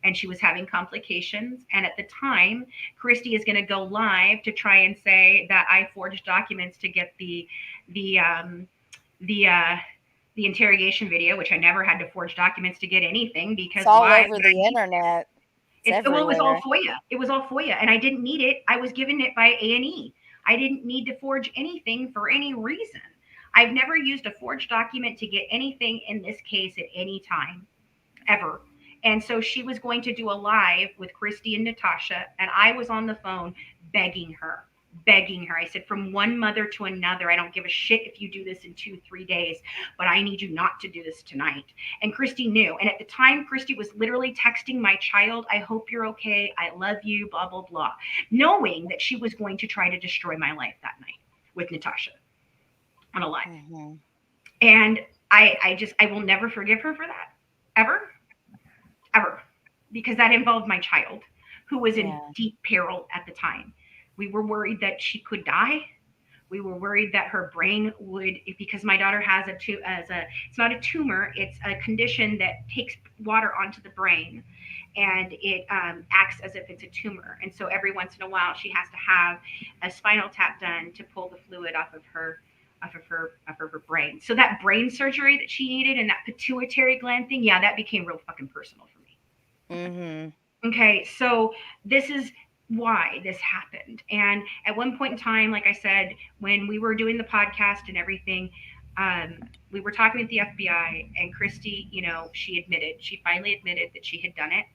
Speaker 3: and she was having complications. And at the time, Christy is going to go live to try and say that I forged documents to get the the uh, the interrogation video, which I never had to forge documents to get anything
Speaker 1: It's
Speaker 3: because
Speaker 1: all
Speaker 3: why
Speaker 1: over
Speaker 3: would I
Speaker 1: the
Speaker 3: need?
Speaker 1: internet. It's
Speaker 3: It was all
Speaker 1: everywhere.
Speaker 3: FOIA. It was all FOIA, and I didn't need it. I was given it by A&E. I didn't need to forge anything for any reason. I've never used a forged document to get anything in this case at any time, ever. And so she was going to do a live with Christy and Natasha, and I was on the phone begging her, begging her. I said, "From one mother to another, I don't give a shit if you do this in 2, 3 days, but I need you not to do this tonight." And Christy knew. And at the time, Christy was literally texting my child, "I hope you're okay. I love you, blah, blah, blah," knowing that she was going to try to destroy my life that night with Natasha on a live.
Speaker 1: Mhm.
Speaker 3: And I will never forgive her for that, ever, ever, because that involved my child who was in
Speaker 1: Yeah.
Speaker 3: deep peril at the time. We were worried that she could die. We were worried that her brain would, because my daughter has it's not a tumor, it's a condition that takes water onto the brain, and it acts as if it's a tumor. And so every once in a while, she has to have a spinal tap done to pull the fluid off of her brain. So that brain surgery that she needed and that pituitary gland thing, yeah, that became real fucking personal for me.
Speaker 1: Mhm.
Speaker 3: Okay, so this is why this happened. And at one point in time, like I said, when we were doing the podcast and everything, we were talking with the FBI, and Christy, she finally admitted that she had done it.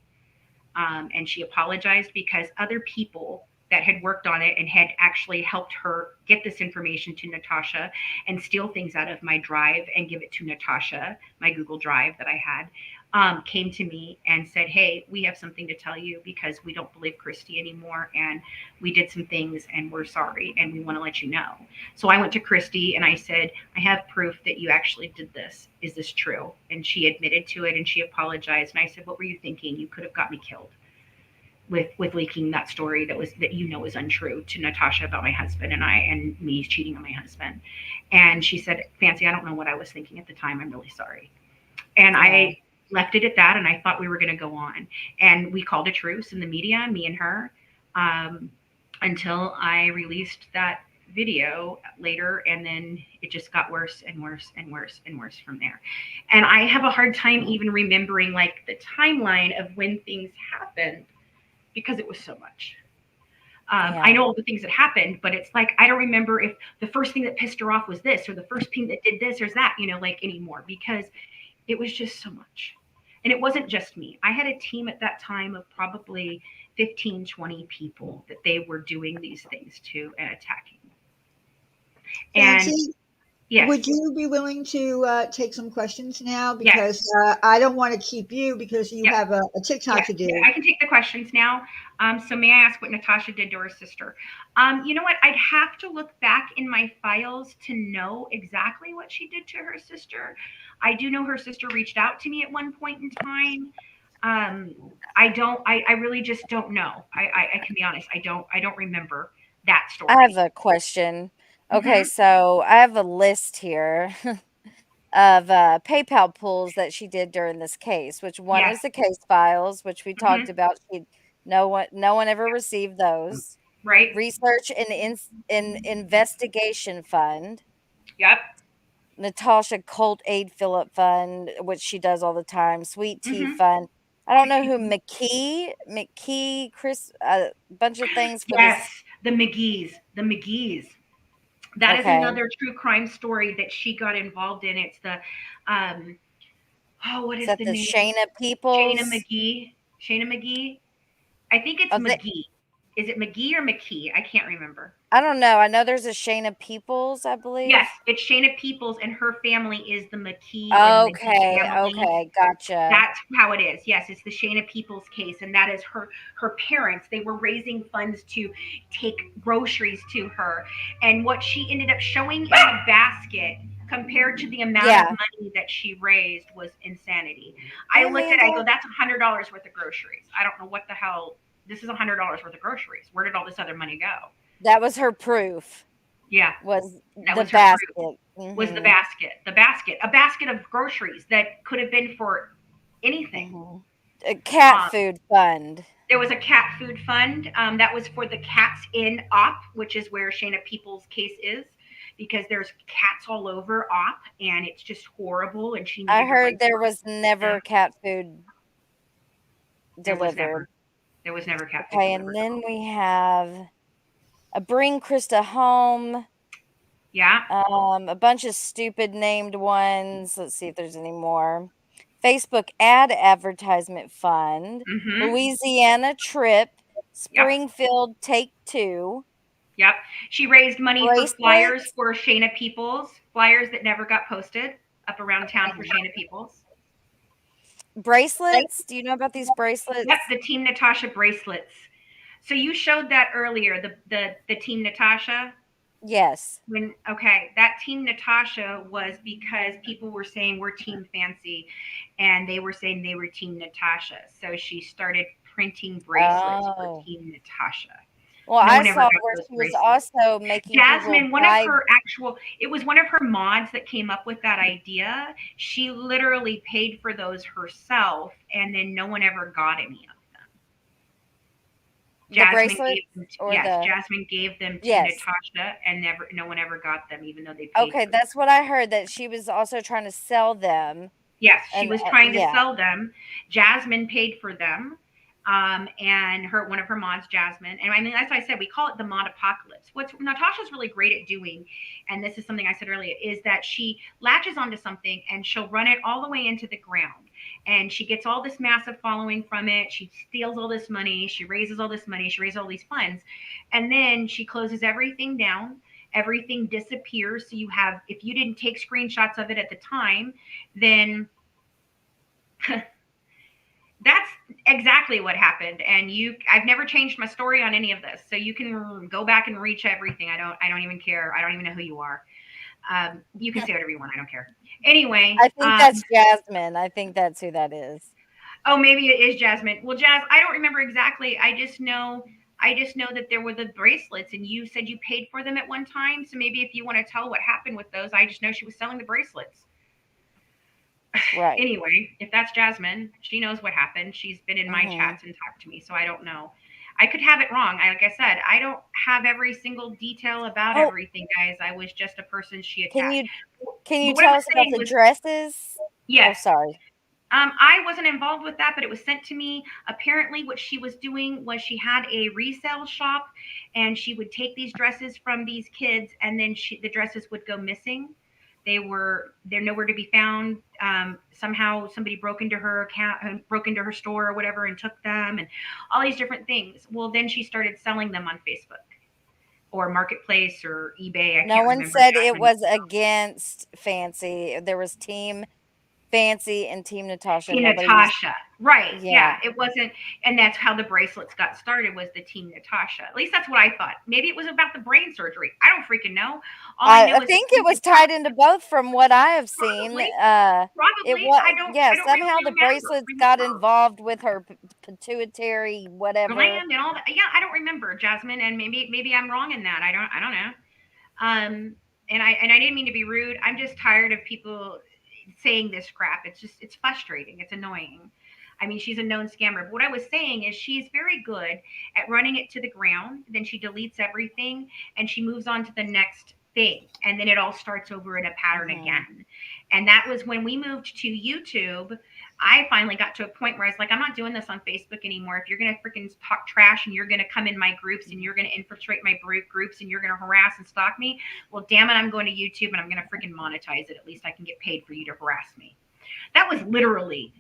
Speaker 3: And she apologized because other people that had worked on it and had actually helped her get this information to Natasha and steal things out of my drive and give it to Natasha, my Google Drive that I had. came to me and said, "Hey, we have something to tell you because we don't believe Christy anymore, and we did some things, and we're sorry, and we want to let you know." So I went to Christy and I said, "I have proof that you actually did this. Is this true?" And she admitted to it and she apologized. And I said, "What were you thinking? You could have got me killed with leaking that story that is untrue to Natasha about my husband and I and me cheating on my husband." And she said, "Fancy, I don't know what I was thinking at the time. I'm really sorry." And
Speaker 1: Yeah.
Speaker 3: I left it at that, and I thought we were going to go on. And we called a truce in the media, me and her, um, until I released that video later, and then it just got worse and worse and worse and worse from there. And I have a hard time even remembering like the timeline of when things happened because it was so much. I
Speaker 1: Yeah.
Speaker 3: know all the things that happened, but it's like I don't remember if the first thing that pissed her off was this, or the first thing that did this or that, like anymore, because it was just so much. And it wasn't just me. I had a team at that time of probably 15, 20 people that they were doing these things to and attacking. And
Speaker 2: Fancy, would
Speaker 3: yes,
Speaker 2: you be willing to take some questions now?
Speaker 3: yes,
Speaker 2: Because I don't want to keep you because you
Speaker 3: yep.
Speaker 2: have a TikTok
Speaker 3: Yes,
Speaker 2: to
Speaker 3: yeah,
Speaker 2: do.
Speaker 3: I can take the questions now. So may I ask what Natasha did to her sister? You know what? I'd have to look back in my files to know exactly what she did to her sister. I do know her sister reached out to me at one point in time. Um, I don't. I really just don't know. I can be honest. I don't remember that
Speaker 1: I have
Speaker 3: story.
Speaker 1: a question. Okay,
Speaker 3: Hmm.
Speaker 1: so I have a list here of PayPal pulls that she did during this case, which one
Speaker 3: Yes.
Speaker 1: was the case files, which we talked
Speaker 3: Hmm.
Speaker 1: about. She no one ever received those.
Speaker 3: Right.
Speaker 1: Research and investigation fund,
Speaker 3: Yep.
Speaker 1: Natasha Colt Aid Phillip Fund, which she does all the time, Sweet Tea
Speaker 3: Hmm.
Speaker 1: Fund. I don't know who Chris, a bunch of things for
Speaker 3: Yes.
Speaker 1: this.
Speaker 3: The McGee's. The McGee's. That is
Speaker 1: Okay.
Speaker 3: another true crime story that she got involved in. It's the um what
Speaker 1: Is
Speaker 3: is
Speaker 1: that
Speaker 3: the
Speaker 1: the
Speaker 3: name?
Speaker 1: Shayna
Speaker 3: Shayna
Speaker 1: Peoples?
Speaker 3: McGee. Shayna McGee. I think it's
Speaker 1: Oh, they,
Speaker 3: McGee. Is it McGee or McKee? I can't remember.
Speaker 1: I don't know. I know there's a Shayna Peoples, I
Speaker 3: Yes,
Speaker 1: believe.
Speaker 3: it's Shayna Peoples, and her family is the McKee or the McGee
Speaker 1: Okay,
Speaker 3: family.
Speaker 1: okay, gotcha.
Speaker 3: That's how it is. Yes, it's the Shayna Peoples case, and that is her parents. They were raising funds to take groceries to her, and what she ended up showing in the basket compared to the amount of
Speaker 1: Yeah.
Speaker 3: money that she raised was insanity. I
Speaker 1: Hey,
Speaker 3: looked at it, I go,
Speaker 1: Amanda.
Speaker 3: "That's $100 worth of groceries. I don't know what the hell. This is $100 worth of groceries. Where did all this other money go?"
Speaker 1: That was her proof.
Speaker 3: Yeah,
Speaker 1: Was
Speaker 3: that
Speaker 1: the
Speaker 3: was her proof.
Speaker 1: basket.
Speaker 3: Was the
Speaker 1: Mhm.
Speaker 3: basket, a basket of groceries that could have been for anything.
Speaker 1: Mhm. A cat
Speaker 3: Um,
Speaker 1: food fund.
Speaker 3: There was a cat food fund that was for the cats in OP, which is where Shayna Peoples' case is, because there's cats all over OP, and it's just horrible. And she
Speaker 1: I
Speaker 3: needed to
Speaker 1: heard
Speaker 3: raise
Speaker 1: there
Speaker 3: money
Speaker 1: was
Speaker 3: for them.
Speaker 1: never cat food
Speaker 3: There was
Speaker 1: delivered.
Speaker 3: never, there was never cat food
Speaker 1: Okay, and
Speaker 3: delivered.
Speaker 1: then we have a Bring Krista Home,
Speaker 3: Yeah.
Speaker 1: a bunch of stupid named ones. Let's see if there's any more. Facebook ad advertisement fund,
Speaker 3: Mm-hmm.
Speaker 1: Louisiana trip,
Speaker 3: Yep.
Speaker 1: Springfield take two,
Speaker 3: Yep. She raised money for flyers
Speaker 1: bracelets,
Speaker 3: for Shayna Peoples, flyers that never got posted up around town for Shayna Peoples.
Speaker 1: bracelets. Do you know about these
Speaker 3: Yep,
Speaker 1: bracelets?
Speaker 3: the Team Natasha bracelets. So you showed that earlier, the Team Natasha.
Speaker 1: Yes.
Speaker 3: When okay, that Team Natasha was because people were saying we're Team Fancy, and they were saying they were Team Natasha. So she started printing bracelets for
Speaker 1: Oh.
Speaker 3: Team Natasha.
Speaker 1: Well,
Speaker 3: No
Speaker 1: I
Speaker 3: one ever
Speaker 1: saw
Speaker 3: got
Speaker 1: where
Speaker 3: those
Speaker 1: she was
Speaker 3: bracelets.
Speaker 1: also making people
Speaker 3: Jasmine, one of
Speaker 1: buy.
Speaker 3: her actual, it was one of her mods that came up with that idea. She literally paid for those herself, and then no one ever got any of them.
Speaker 1: The
Speaker 3: Jasmine gave
Speaker 1: bracelets
Speaker 3: them.
Speaker 1: or
Speaker 3: Yes,
Speaker 1: the
Speaker 3: Jasmine gave them to
Speaker 1: yes.
Speaker 3: Natasha, and no one ever got them, even though they paid
Speaker 1: Okay,
Speaker 3: for them.
Speaker 1: that's what I heard, that she was also trying to sell them,
Speaker 3: Yes, she
Speaker 1: and,
Speaker 3: was trying to
Speaker 1: yeah.
Speaker 3: sell them. Jasmine paid for them. And her one of her mods, Jasmine. And I mean, as I said, we call it the mod apocalypse. What Natasha's really great at doing, and this is something I said earlier, is that she latches onto something and she'll run it all the way into the ground. And she gets all this massive following from it. She steals all this money. She raises all this money. She raises all these funds. And then she closes everything down. Everything disappears. So you have, if you didn't take screenshots of it at the time, then exactly what happened. And I've never changed my story on any of this, so you can go back and reach everything. I don't even care. I don't even know who you are. You can say whatever you want. I don't care. Anyway,
Speaker 1: I think that's Jasmine. I think that's who that is.
Speaker 3: oh, maybe it is Jasmine. Well, Jazz, I don't remember exactly. I just know that there were the bracelets, and you said you paid for them at one time. So maybe if you want to tell what happened with those, I just know she was selling the bracelets.
Speaker 1: Right.
Speaker 3: Anyway, if that's Jasmine, she knows what happened. She's been in my
Speaker 1: Hmm.
Speaker 3: chats and talked to me, so I don't know. I could have it wrong. Like I said, I don't have every single detail about
Speaker 1: Oh,
Speaker 3: everything, guys. I was just a person she
Speaker 1: can
Speaker 3: attacked.
Speaker 1: you can you
Speaker 3: But what I
Speaker 1: tell
Speaker 3: was
Speaker 1: us about
Speaker 3: saying
Speaker 1: the
Speaker 3: was,
Speaker 1: dresses? Oh,
Speaker 3: yes,
Speaker 1: sorry.
Speaker 3: I wasn't involved with that, but it was sent to me. Apparently, what she was doing was she had a resale shop, and she would take these dresses from these kids, and then the dresses would go missing. They're nowhere to be found. Somehow, somebody broke into her account, broke into her store or whatever, and took them, and all these different things. Well, then she started selling them on Facebook or Marketplace or eBay. I
Speaker 1: No
Speaker 3: can't
Speaker 1: one
Speaker 3: remember,
Speaker 1: said it
Speaker 3: Jasmine.
Speaker 1: was against Fancy. There was Team Fancy and Team Natasha.
Speaker 3: Team
Speaker 1: Nobody was.
Speaker 3: Natasha. Right.
Speaker 1: Yeah.
Speaker 3: Yeah. It wasn't, and that's how the bracelets got started, was the Team Natasha. At least that's what I thought. Maybe it was about the brain surgery. I don't freaking know. All I
Speaker 1: I
Speaker 3: know is that
Speaker 1: think it was tied into both from what I have seen.
Speaker 3: probably,
Speaker 1: It
Speaker 3: probably.
Speaker 1: was,
Speaker 3: I
Speaker 1: yeah,
Speaker 3: don't really
Speaker 1: somehow the bracelets got
Speaker 3: remember
Speaker 1: involved with her pituitary whatever.
Speaker 3: gland and all that. Yeah, I don't remember, Jasmine, and maybe I'm wrong in that. I don't know. And I didn't mean to be rude. I'm just tired of people saying this crap. It's frustrating. It's annoying. I mean, she's a known scammer. But what I was saying is she's very good at running it to the ground. Then she deletes everything and she moves on to the next thing. And then it all starts over in a pattern
Speaker 1: Hmm.
Speaker 3: again. And that was when we moved to YouTube. I finally got to a point where I was like, I'm not doing this on Facebook anymore. If you're going to freaking talk trash and you're going to come in my groups and you're going to infiltrate my groups and you're going to harass and stalk me, well, damn it, I'm going to YouTube and I'm going to freaking monetize it. At least I can get paid for you to harass me. That was literally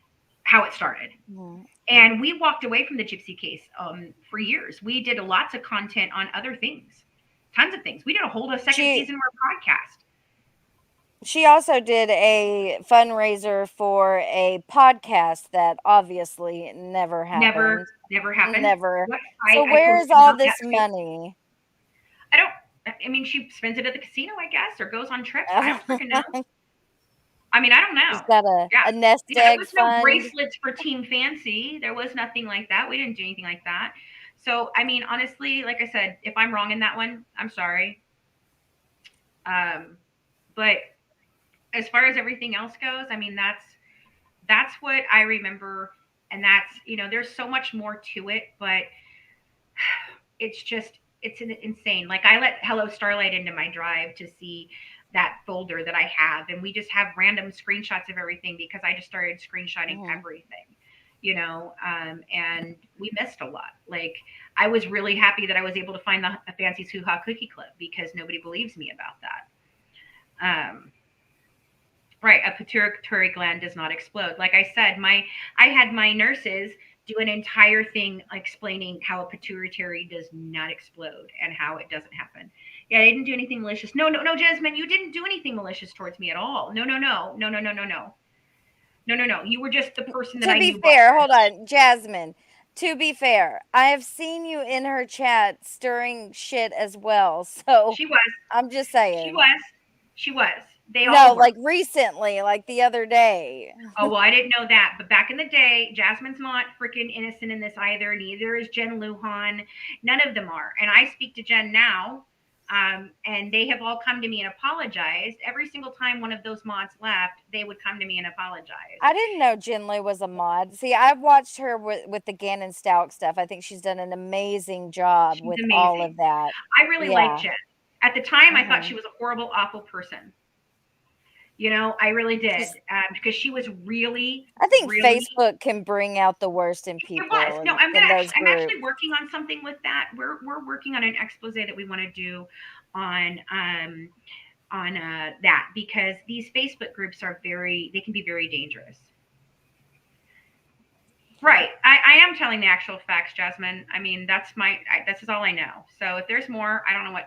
Speaker 3: how it started.
Speaker 1: Hmm.
Speaker 3: And we walked away from the Gypsy case for years. We did lots of content on other things, tons of things. We did a whole second
Speaker 1: She
Speaker 3: season of our podcast.
Speaker 1: she also did a fundraiser for a podcast that obviously never
Speaker 3: Never,
Speaker 1: happened.
Speaker 3: never happened.
Speaker 1: Never.
Speaker 3: What
Speaker 1: So
Speaker 3: I
Speaker 1: where is
Speaker 3: posted
Speaker 1: all
Speaker 3: about that
Speaker 1: this
Speaker 3: too.
Speaker 1: money?
Speaker 3: I don't. I mean, she spends it at the casino, I guess, or goes on trips. I don't freaking know. I mean, I don't know.
Speaker 1: She's got a,
Speaker 3: Yeah.
Speaker 1: a nest
Speaker 3: Yeah, there
Speaker 1: egg
Speaker 3: was no
Speaker 1: fund.
Speaker 3: bracelets for Team Fancy. There was nothing like that. We didn't do anything like that. So, I mean, honestly, like I said, if I'm wrong in that one, I'm sorry. Um, but as far as everything else goes, I mean, that's what I remember, and that's, there's so much more to it, but it's insane. Like, I let Hello Starlight into my drive to see that folder that I have, and we just have random screenshots of everything because I just started screenshotting
Speaker 1: Hmm.
Speaker 3: everything, and we missed a lot. Like, I was really happy that I was able to find the Fancy's Hoo Ha Cookie Clip because nobody believes me about that. Right, a pituitary gland does not explode. Like I said, I had my nurses do an entire thing explaining how a pituitary does not explode and how it doesn't happen. Yeah, I didn't do anything malicious. No, no, no, Jasmine, you didn't do anything malicious towards me at all. No, no, no, no, no, no, no, no, no, no, no. You were just the person that
Speaker 1: To
Speaker 3: I
Speaker 1: be
Speaker 3: knew bought
Speaker 1: fair, hold
Speaker 3: dresses.
Speaker 1: on, Jasmine. To be fair, I have seen you in her chat stirring shit as well. So
Speaker 3: She was,
Speaker 1: I'm just
Speaker 3: she
Speaker 1: saying.
Speaker 3: was, she was. They
Speaker 1: No,
Speaker 3: all
Speaker 1: like
Speaker 3: were.
Speaker 1: recently, like the other day.
Speaker 3: Oh, well, I didn't know that. But back in the day, Jasmine's not freaking innocent in this either. Neither is Jen Lujan. None of them are. And I speak to Jen now, and they have all come to me and apologized. Every single time one of those mods left, they would come to me and apologize.
Speaker 1: I didn't know Jinli was a mod. See, I've watched her with the Gannon Stalk stuff. I think she's done an amazing job
Speaker 3: She's
Speaker 1: with all of
Speaker 3: amazing.
Speaker 1: that.
Speaker 3: I really like
Speaker 1: Yeah.
Speaker 3: Jen. At the time, I thought
Speaker 1: Hmm.
Speaker 3: she was a horrible, awful person. I really did,
Speaker 1: She's.
Speaker 3: because she was really,
Speaker 1: I think
Speaker 3: really.
Speaker 1: Facebook can bring out the worst in
Speaker 3: It was.
Speaker 1: people
Speaker 3: No,
Speaker 1: in those
Speaker 3: I'm
Speaker 1: groups.
Speaker 3: actually working on something with that. We're working on an expose that we want to do on that, because these Facebook groups they can be very dangerous. Right. I am telling the actual facts, Jasmine. I mean, this is all I know. So if there's more, I don't want.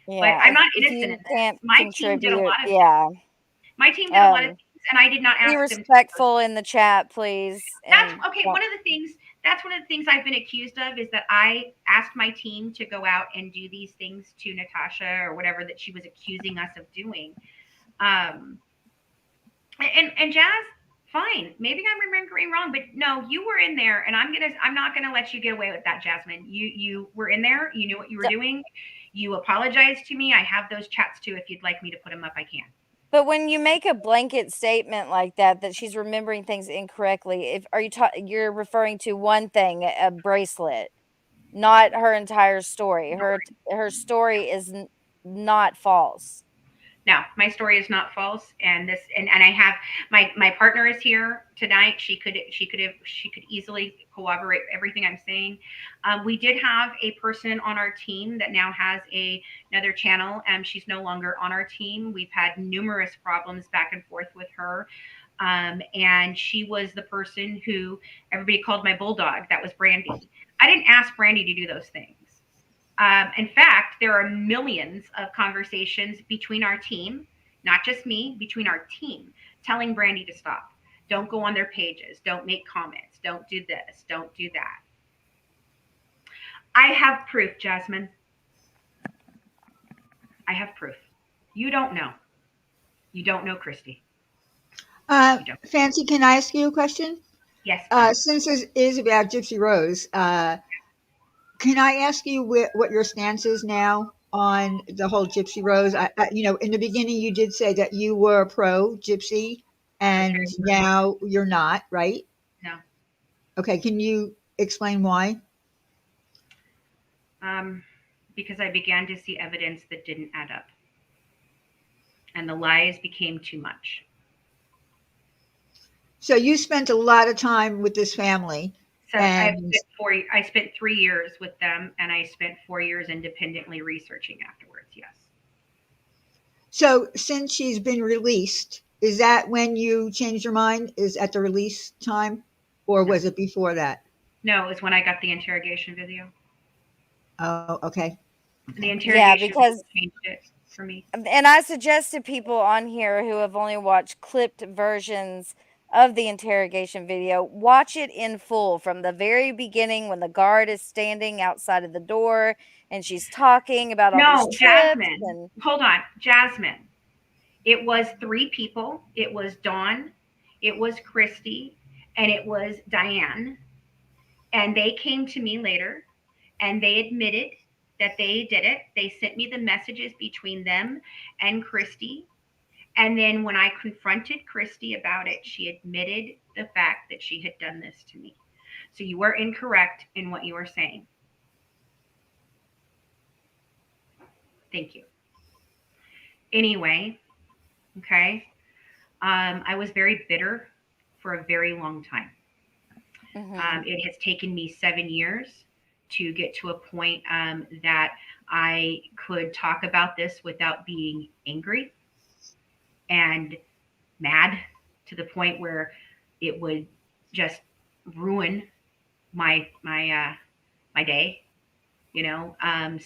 Speaker 3: But
Speaker 1: Yeah.
Speaker 3: I'm not
Speaker 1: If
Speaker 3: innocent in
Speaker 1: you
Speaker 3: this.
Speaker 1: can't contribute, yeah.
Speaker 3: My team did a lot of
Speaker 1: Um,
Speaker 3: things and I did not
Speaker 1: Be
Speaker 3: ask them to do those
Speaker 1: respectful
Speaker 3: things.
Speaker 1: in the chat, please,
Speaker 3: That's
Speaker 1: and
Speaker 3: okay.
Speaker 1: don't.
Speaker 3: That's one of the things I've been accused of is that I asked my team to go out and do these things to Natasha or whatever that she was accusing us of doing. Um, and Jazz, fine. Maybe I'm remembering wrong, but no, you were in there, and I'm not gonna let you get away with that, Jasmine. You were in there. You knew what you were doing. You apologized to me. I have those chats too. If you'd like me to put them up, I can.
Speaker 1: But when you make a blanket statement like that she's remembering things incorrectly, if are you you're referring to one thing, a bracelet, not her entire story. Her story is not false.
Speaker 3: No, my story is not false, and I have my partner is here tonight. She could easily corroborate everything I'm saying. We did have a person on our team that now has another channel, and she's no longer on our team. We've had numerous problems back and forth with her. And she was the person who everybody called my bulldog. That was Brandy. I didn't ask Brandy to do those things. In fact, there are millions of conversations between our team, not just me, between our team, telling Brandy to stop. Don't go on their pages. Don't make comments. Don't do this. Don't do that. I have proof, Jasmine. I have proof. You don't know. You don't know, Christy. You don't.
Speaker 2: Fancy, can I ask you a question?
Speaker 3: Yes, please.
Speaker 2: Since this is about Gypsy Rose, can I ask you what your stance is now on the whole Gypsy Rose? In the beginning, you did say that you were pro Gypsy,
Speaker 3: I was
Speaker 2: and
Speaker 3: very
Speaker 2: now you're not, right?
Speaker 3: no.
Speaker 2: Okay, can you explain why?
Speaker 3: Um, because I began to see evidence that didn't add up, and the lies became too much.
Speaker 2: So you spent a lot of time with this family,
Speaker 3: So
Speaker 2: and
Speaker 3: I spent 3 years with them, and I spent 4 years independently researching afterwards. Yes.
Speaker 2: so since she's been released, is that when you changed your mind? Is at the release time, or
Speaker 3: No.
Speaker 2: was it before that?
Speaker 3: No, it was when I got the interrogation video.
Speaker 2: Oh, okay,
Speaker 3: The
Speaker 2: okay.
Speaker 1: Yeah,
Speaker 3: interrogation video
Speaker 1: because
Speaker 3: changed it for me.
Speaker 1: and I suggest to people on here who have only watched clipped versions of the interrogation video, watch it in full from the very beginning when the guard is standing outside of the door and she's talking about all these
Speaker 3: No,
Speaker 1: trips
Speaker 3: Jasmine.
Speaker 1: and
Speaker 3: Hold on, Jasmine. It was three people. It was Dawn, it was Christy, and it was Diane. And they came to me later and they admitted that they did it. They sent me the messages between them and Christy. And then when I confronted Christy about it, she admitted the fact that she had done this to me. So you were incorrect in what you were saying. Thank you. Anyway, okay. I was very bitter for a very long time.
Speaker 1: mhm.
Speaker 3: It has taken me 7 years to get to a point that I could talk about this without being angry and mad to the point where it would just ruin my day, you know.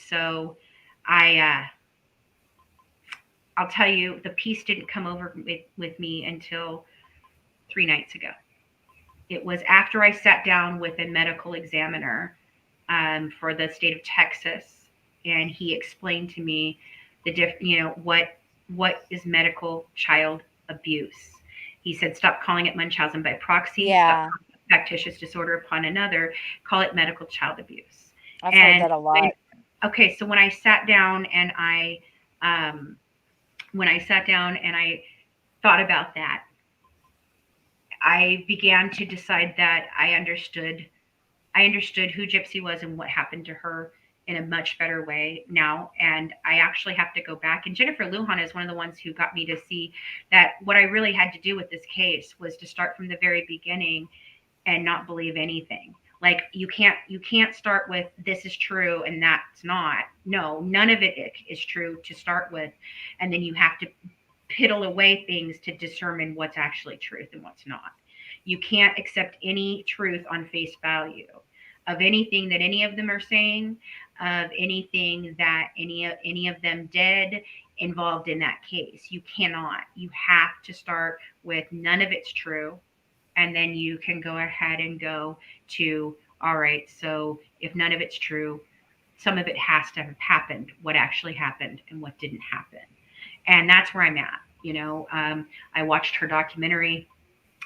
Speaker 3: So I I'll tell you, the peace didn't come over with me until 3 nights ago. It was after I sat down with a medical examiner for the state of Texas, and he explained to me what is medical child abuse. He said, stop calling it Munchausen by proxy, stop
Speaker 1: Yeah,
Speaker 3: calling it factitious disorder upon another, call it medical child abuse.
Speaker 1: I've heard
Speaker 3: And
Speaker 1: that a lot.
Speaker 3: okay, so when I sat down and um, I thought about that, I began to decide that I understood who Gypsy was and what happened to her in a much better way now. And I actually have to go back. And Jennifer Lujan is one of the ones who got me to see that what I really had to do with this case was to start from the very beginning and not believe anything. Like you can't start with this is true and that's not. No, none of it is true to start with. And then you have to piddle away things to determine what's actually truth and what's not. You can't accept any truth on face value of anything that any of them are saying, of anything that any of them did, involved in that case. You cannot. You have to start with none of it's true, and then you can go ahead and go to, all right, so if none of it's true, some of it has to have happened, what actually happened and what didn't happen. And that's where I'm at. I watched her documentary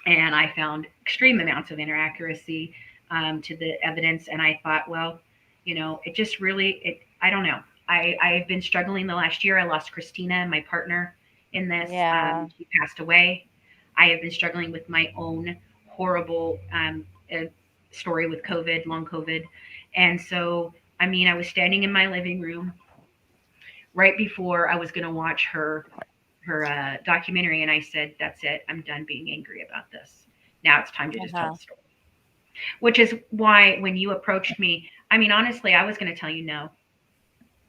Speaker 3: and I found extreme amounts of inaccuracy to the evidence. And I thought, well, it just really, I don't know. I've been struggling the last year. I lost Christina, my partner in this.
Speaker 1: Yeah.
Speaker 3: She passed away. I have been struggling with my own horrible story with COVID, long COVID. And so, I mean, I was standing in my living room right before I was going to watch her documentary, and I said, "That's it. I'm done being angry about this. Now it's time to just tell
Speaker 1: Uh-huh.
Speaker 3: the story." Which is why when you approached me, I mean, honestly, I was going to tell you no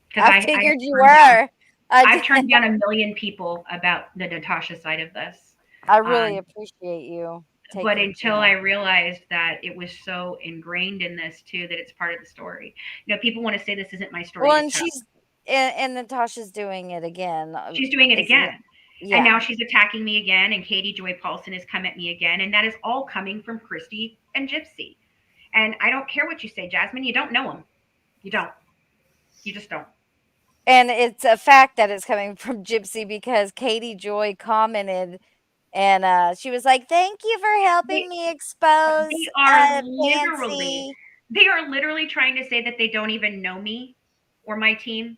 Speaker 3: because
Speaker 1: I
Speaker 3: I
Speaker 1: figured you
Speaker 3: turned down
Speaker 1: were. I
Speaker 3: I've
Speaker 1: did.
Speaker 3: turned down a million people about the Natasha side of this.
Speaker 1: I really
Speaker 3: Um,
Speaker 1: appreciate you
Speaker 3: but
Speaker 1: taking
Speaker 3: until I
Speaker 1: yeah.
Speaker 3: realized that it was so ingrained in this too that it's part of the story. People want to say this isn't my story
Speaker 1: Well,
Speaker 3: to
Speaker 1: and
Speaker 3: tell.
Speaker 1: and Natasha's doing it again.
Speaker 3: She's doing it
Speaker 1: Isn't it?
Speaker 3: again. And
Speaker 1: Yeah.
Speaker 3: now she's attacking me again, and Katie Joy Paulson has come at me again. And that is all coming from Christy and Gypsy. And I don't care what you say, Jasmine. You don't know them. You don't. You just don't.
Speaker 1: And it's a fact that it's coming from Gypsy because Katie Joy commented and she was like, "Thank you for helping
Speaker 3: They,
Speaker 1: me expose Fancy."
Speaker 3: they are literally trying to say that they don't even know me or my team,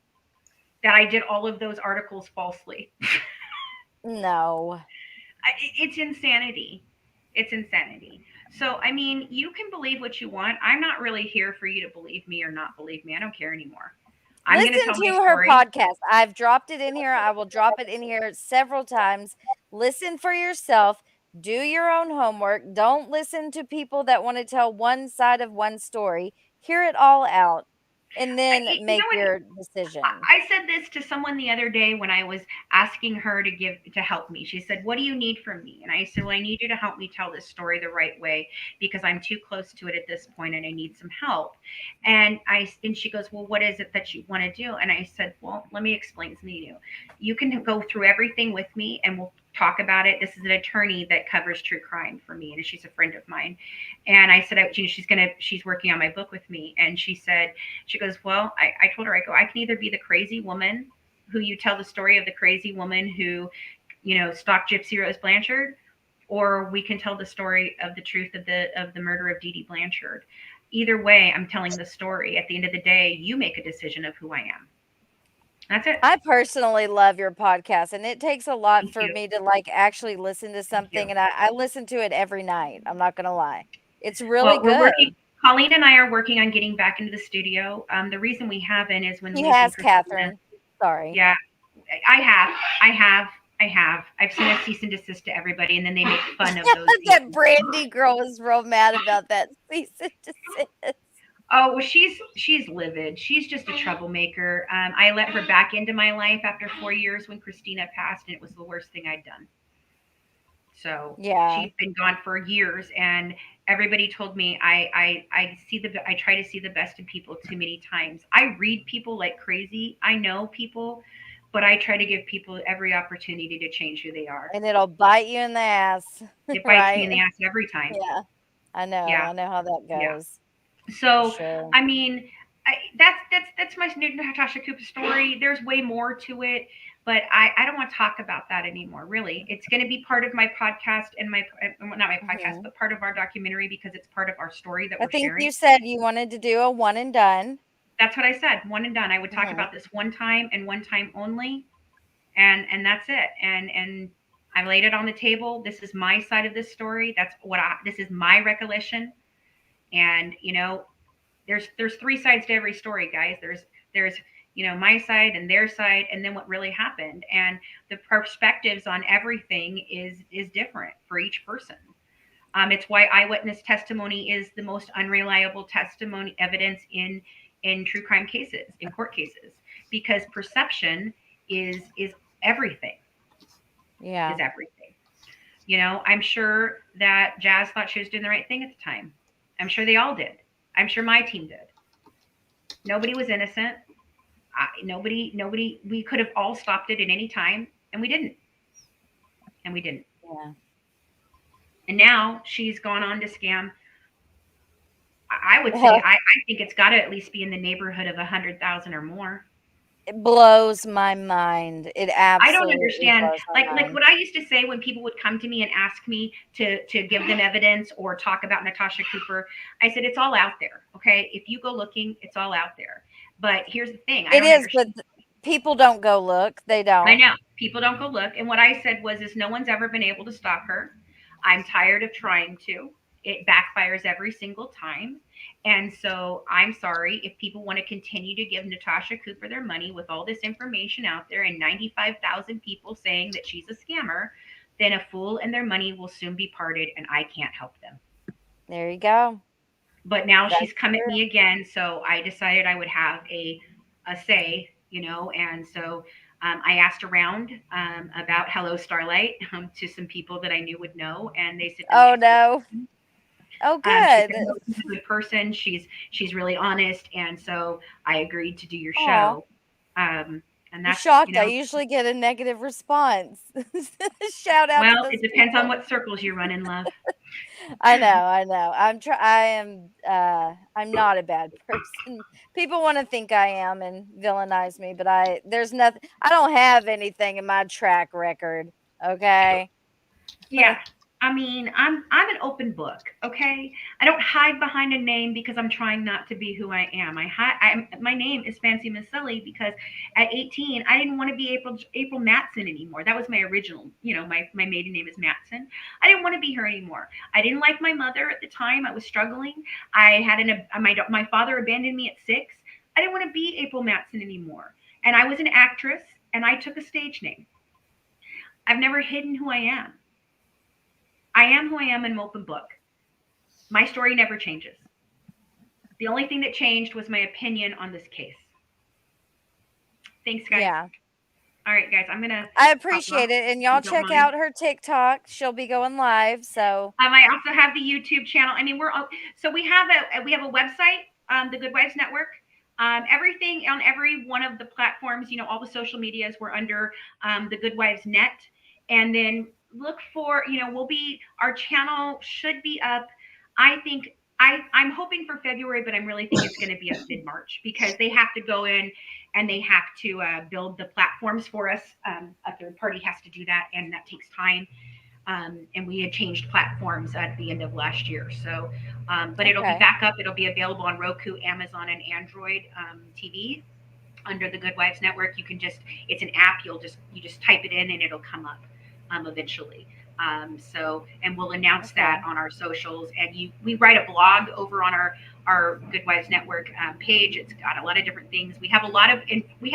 Speaker 3: that I did all of those articles falsely.
Speaker 1: No.
Speaker 3: It's insanity. It's insanity. So, I mean, you can believe what you want. I'm not really here for you to believe me or not believe me. I don't care anymore. I'm going to
Speaker 1: Listen
Speaker 3: tell my
Speaker 1: to her
Speaker 3: story.
Speaker 1: podcast. I've dropped it in here. I will drop it in here several times. Listen for yourself. Do your own homework. Don't listen to people that want to tell one side of one story. Hear it all out and then
Speaker 3: You know
Speaker 1: make
Speaker 3: what?
Speaker 1: your decision.
Speaker 3: I said this to someone the other day when I was asking her to help me. She said, "What do you need from me?" And I said, "Well, I need you to help me tell this story the right way because I'm too close to it at this point and I need some help." And she goes, "Well, what is it that you want to do?" And I said, "Well, let me explain something to you. You can go through everything with me and we'll talk about it. This is an attorney that covers true crime for me, and she's a friend of mine." And I said, she's working on my book with me, and she goes, "Well," I told her, I go, "I can either be the crazy woman who you tell the story of the crazy woman who, stalked Gypsy Rose Blanchard, or we can tell the story of the truth of the murder of Dee Dee Blanchard. Either way, I'm telling the story. At the end of the day, you make a decision of who I am. That's it."
Speaker 1: I personally love your podcast, and it takes a lot
Speaker 3: Thank
Speaker 1: for
Speaker 3: you.
Speaker 1: me to like actually listen to
Speaker 3: Thank you.
Speaker 1: something, and I listen to it every night. I'm not gonna lie. It's really
Speaker 3: Well, we're
Speaker 1: good.
Speaker 3: working. Colleen and I are working on getting back into the studio. The reason we haven't is when
Speaker 1: He
Speaker 3: losing
Speaker 1: has
Speaker 3: Christina.
Speaker 1: Catherine. Sorry.
Speaker 3: Yeah, I have. I have. I have. I've sent a cease and desist to everybody, and then they make fun of those
Speaker 1: That
Speaker 3: people.
Speaker 1: Brandy girl was real mad about that cease and desist.
Speaker 3: Oh, well, she's livid. She's just a troublemaker. I let her back into my life after 4 years when Christina passed, and it was the worst thing I'd done. So
Speaker 1: Yeah.
Speaker 3: she's been gone for years, and everybody told me I try to see the best in people too many times. I read people like crazy. I know people, but I try to give people every opportunity to change who they are.
Speaker 1: And it'll bite you in the ass,
Speaker 3: It bites me in
Speaker 1: right?
Speaker 3: the ass every time.
Speaker 1: Yeah. I know.
Speaker 3: Yeah,
Speaker 1: I know how that
Speaker 3: yeah.
Speaker 1: goes for
Speaker 3: So,
Speaker 1: sure.
Speaker 3: I mean, that's my new Natasha Cooper story. There's way more to it, but I don't want to talk about that anymore. Really, it's going to be part of my podcast and not my podcast,
Speaker 1: Mhm.
Speaker 3: but part of our documentary because it's part of our story that
Speaker 1: I
Speaker 3: we're
Speaker 1: think
Speaker 3: sharing.
Speaker 1: you said you wanted to do a one and done.
Speaker 3: That's what I said. One and done. I would talk
Speaker 1: Mhm.
Speaker 3: about this one time and one time only, and that's it. And I laid it on the table. This is my side of this story. This is my recollection. And there's three sides to every story, guys. There's my side and their side, and then what really happened, and the perspectives on everything is different for each person. It's why eyewitness testimony is the most unreliable testimony evidence in true crime cases, in court cases, because perception is everything.
Speaker 1: Yeah.
Speaker 3: Is everything. I'm sure that Jazz thought she was doing the right thing at the time. I'm sure they all did. I'm sure my team did. Nobody was innocent. Nobody. We could have all stopped it at any time, and we didn't. And we didn't.
Speaker 1: Yeah.
Speaker 3: And now she's gone on to scam. I would say I think it's got to at least be in the neighborhood of 100,000 or more.
Speaker 1: It blows my mind. It
Speaker 3: I don't
Speaker 1: absolutely
Speaker 3: understand.
Speaker 1: blows my
Speaker 3: Like
Speaker 1: mind.
Speaker 3: what I used to say when people would come to me and ask me to give them evidence or talk about Natasha Cooper, I said it's all out there. Okay, if you go looking, it's all out there. But here's the thing: I
Speaker 1: It
Speaker 3: don't
Speaker 1: is,
Speaker 3: understand.
Speaker 1: but people don't go look. They
Speaker 3: I
Speaker 1: don't.
Speaker 3: know people don't go look. And what I said was, is no one's ever been able to stop her. I'm tired of trying to. It backfires every single time. And so I'm sorry if people want to continue to give Natasha Cooper their money with all this information out there and 95,000 people saying that she's a scammer, then a fool and their money will soon be parted, and I can't help them.
Speaker 1: There you go.
Speaker 3: But now
Speaker 1: That's
Speaker 3: she's come at
Speaker 1: true.
Speaker 3: me again, so I decided I would have a say, and so I asked around about Hello Starlight to some people that I knew would know, and they said no,
Speaker 1: Oh,
Speaker 3: she's a good
Speaker 1: no.
Speaker 3: person.
Speaker 1: Oh,
Speaker 3: She said
Speaker 1: good.
Speaker 3: no, she's a good person. She's really honest, and so I agreed to do your
Speaker 1: Aw,
Speaker 3: show. And
Speaker 1: I'm
Speaker 3: that's
Speaker 1: shocked. I usually get a negative response. Shout out to
Speaker 3: well,
Speaker 1: those
Speaker 3: it depends on
Speaker 1: people.
Speaker 3: what circles you run in, love.
Speaker 1: I know. I'm not a bad person. People wanna think I am and villainize me, but there's nothing. I don't have anything in my track record, okay?
Speaker 3: Yeah. I mean, I'm an open book, okay? I don't hide behind a name because I'm trying not to be who I am. My name is Fancy Macelli because at 18 I didn't want to be April Matson anymore. That was my original, my maiden name is Matson. I didn't want to be her anymore. I didn't like my mother at the time. I was struggling. I had my father abandoned me at 6. I didn't want to be April Matson anymore. And I was an actress and I took a stage name. I've never hidden who I am. I am who I am in open book. My story never changes. The only thing that changed was my opinion on this case. Thanks, guys.
Speaker 1: Yeah.
Speaker 3: All right, guys, I'm gonna
Speaker 1: I
Speaker 3: pop off
Speaker 1: appreciate it, and
Speaker 3: if you
Speaker 1: y'all
Speaker 3: don't
Speaker 1: check
Speaker 3: mind.
Speaker 1: out her TikTok. She'll be going live, so
Speaker 3: I also have the YouTube channel. I mean, so we have a website, the Good Wives Network. Everything on every one of the platforms, all the social medias, we're under the Good Wives Net, and then look for, our channel should be up. I think I'm hoping for February, but I'm really think it's going to be up mid-March because they have to go in and they have to build the platforms for us. A third party has to do that, and that takes time. And we had changed platforms at the end of last year. So, but it'll be
Speaker 1: okay.
Speaker 3: back up. It'll be available on Roku, Amazon, and Android TV under the Good Wives Network. You can it's an app. You just type it in and it'll come up eventually. And we'll announce that
Speaker 1: Okay.
Speaker 3: on our socials. And we write a blog over on our Good Wives Network page. It's got a lot of different things. We have a lot of, and we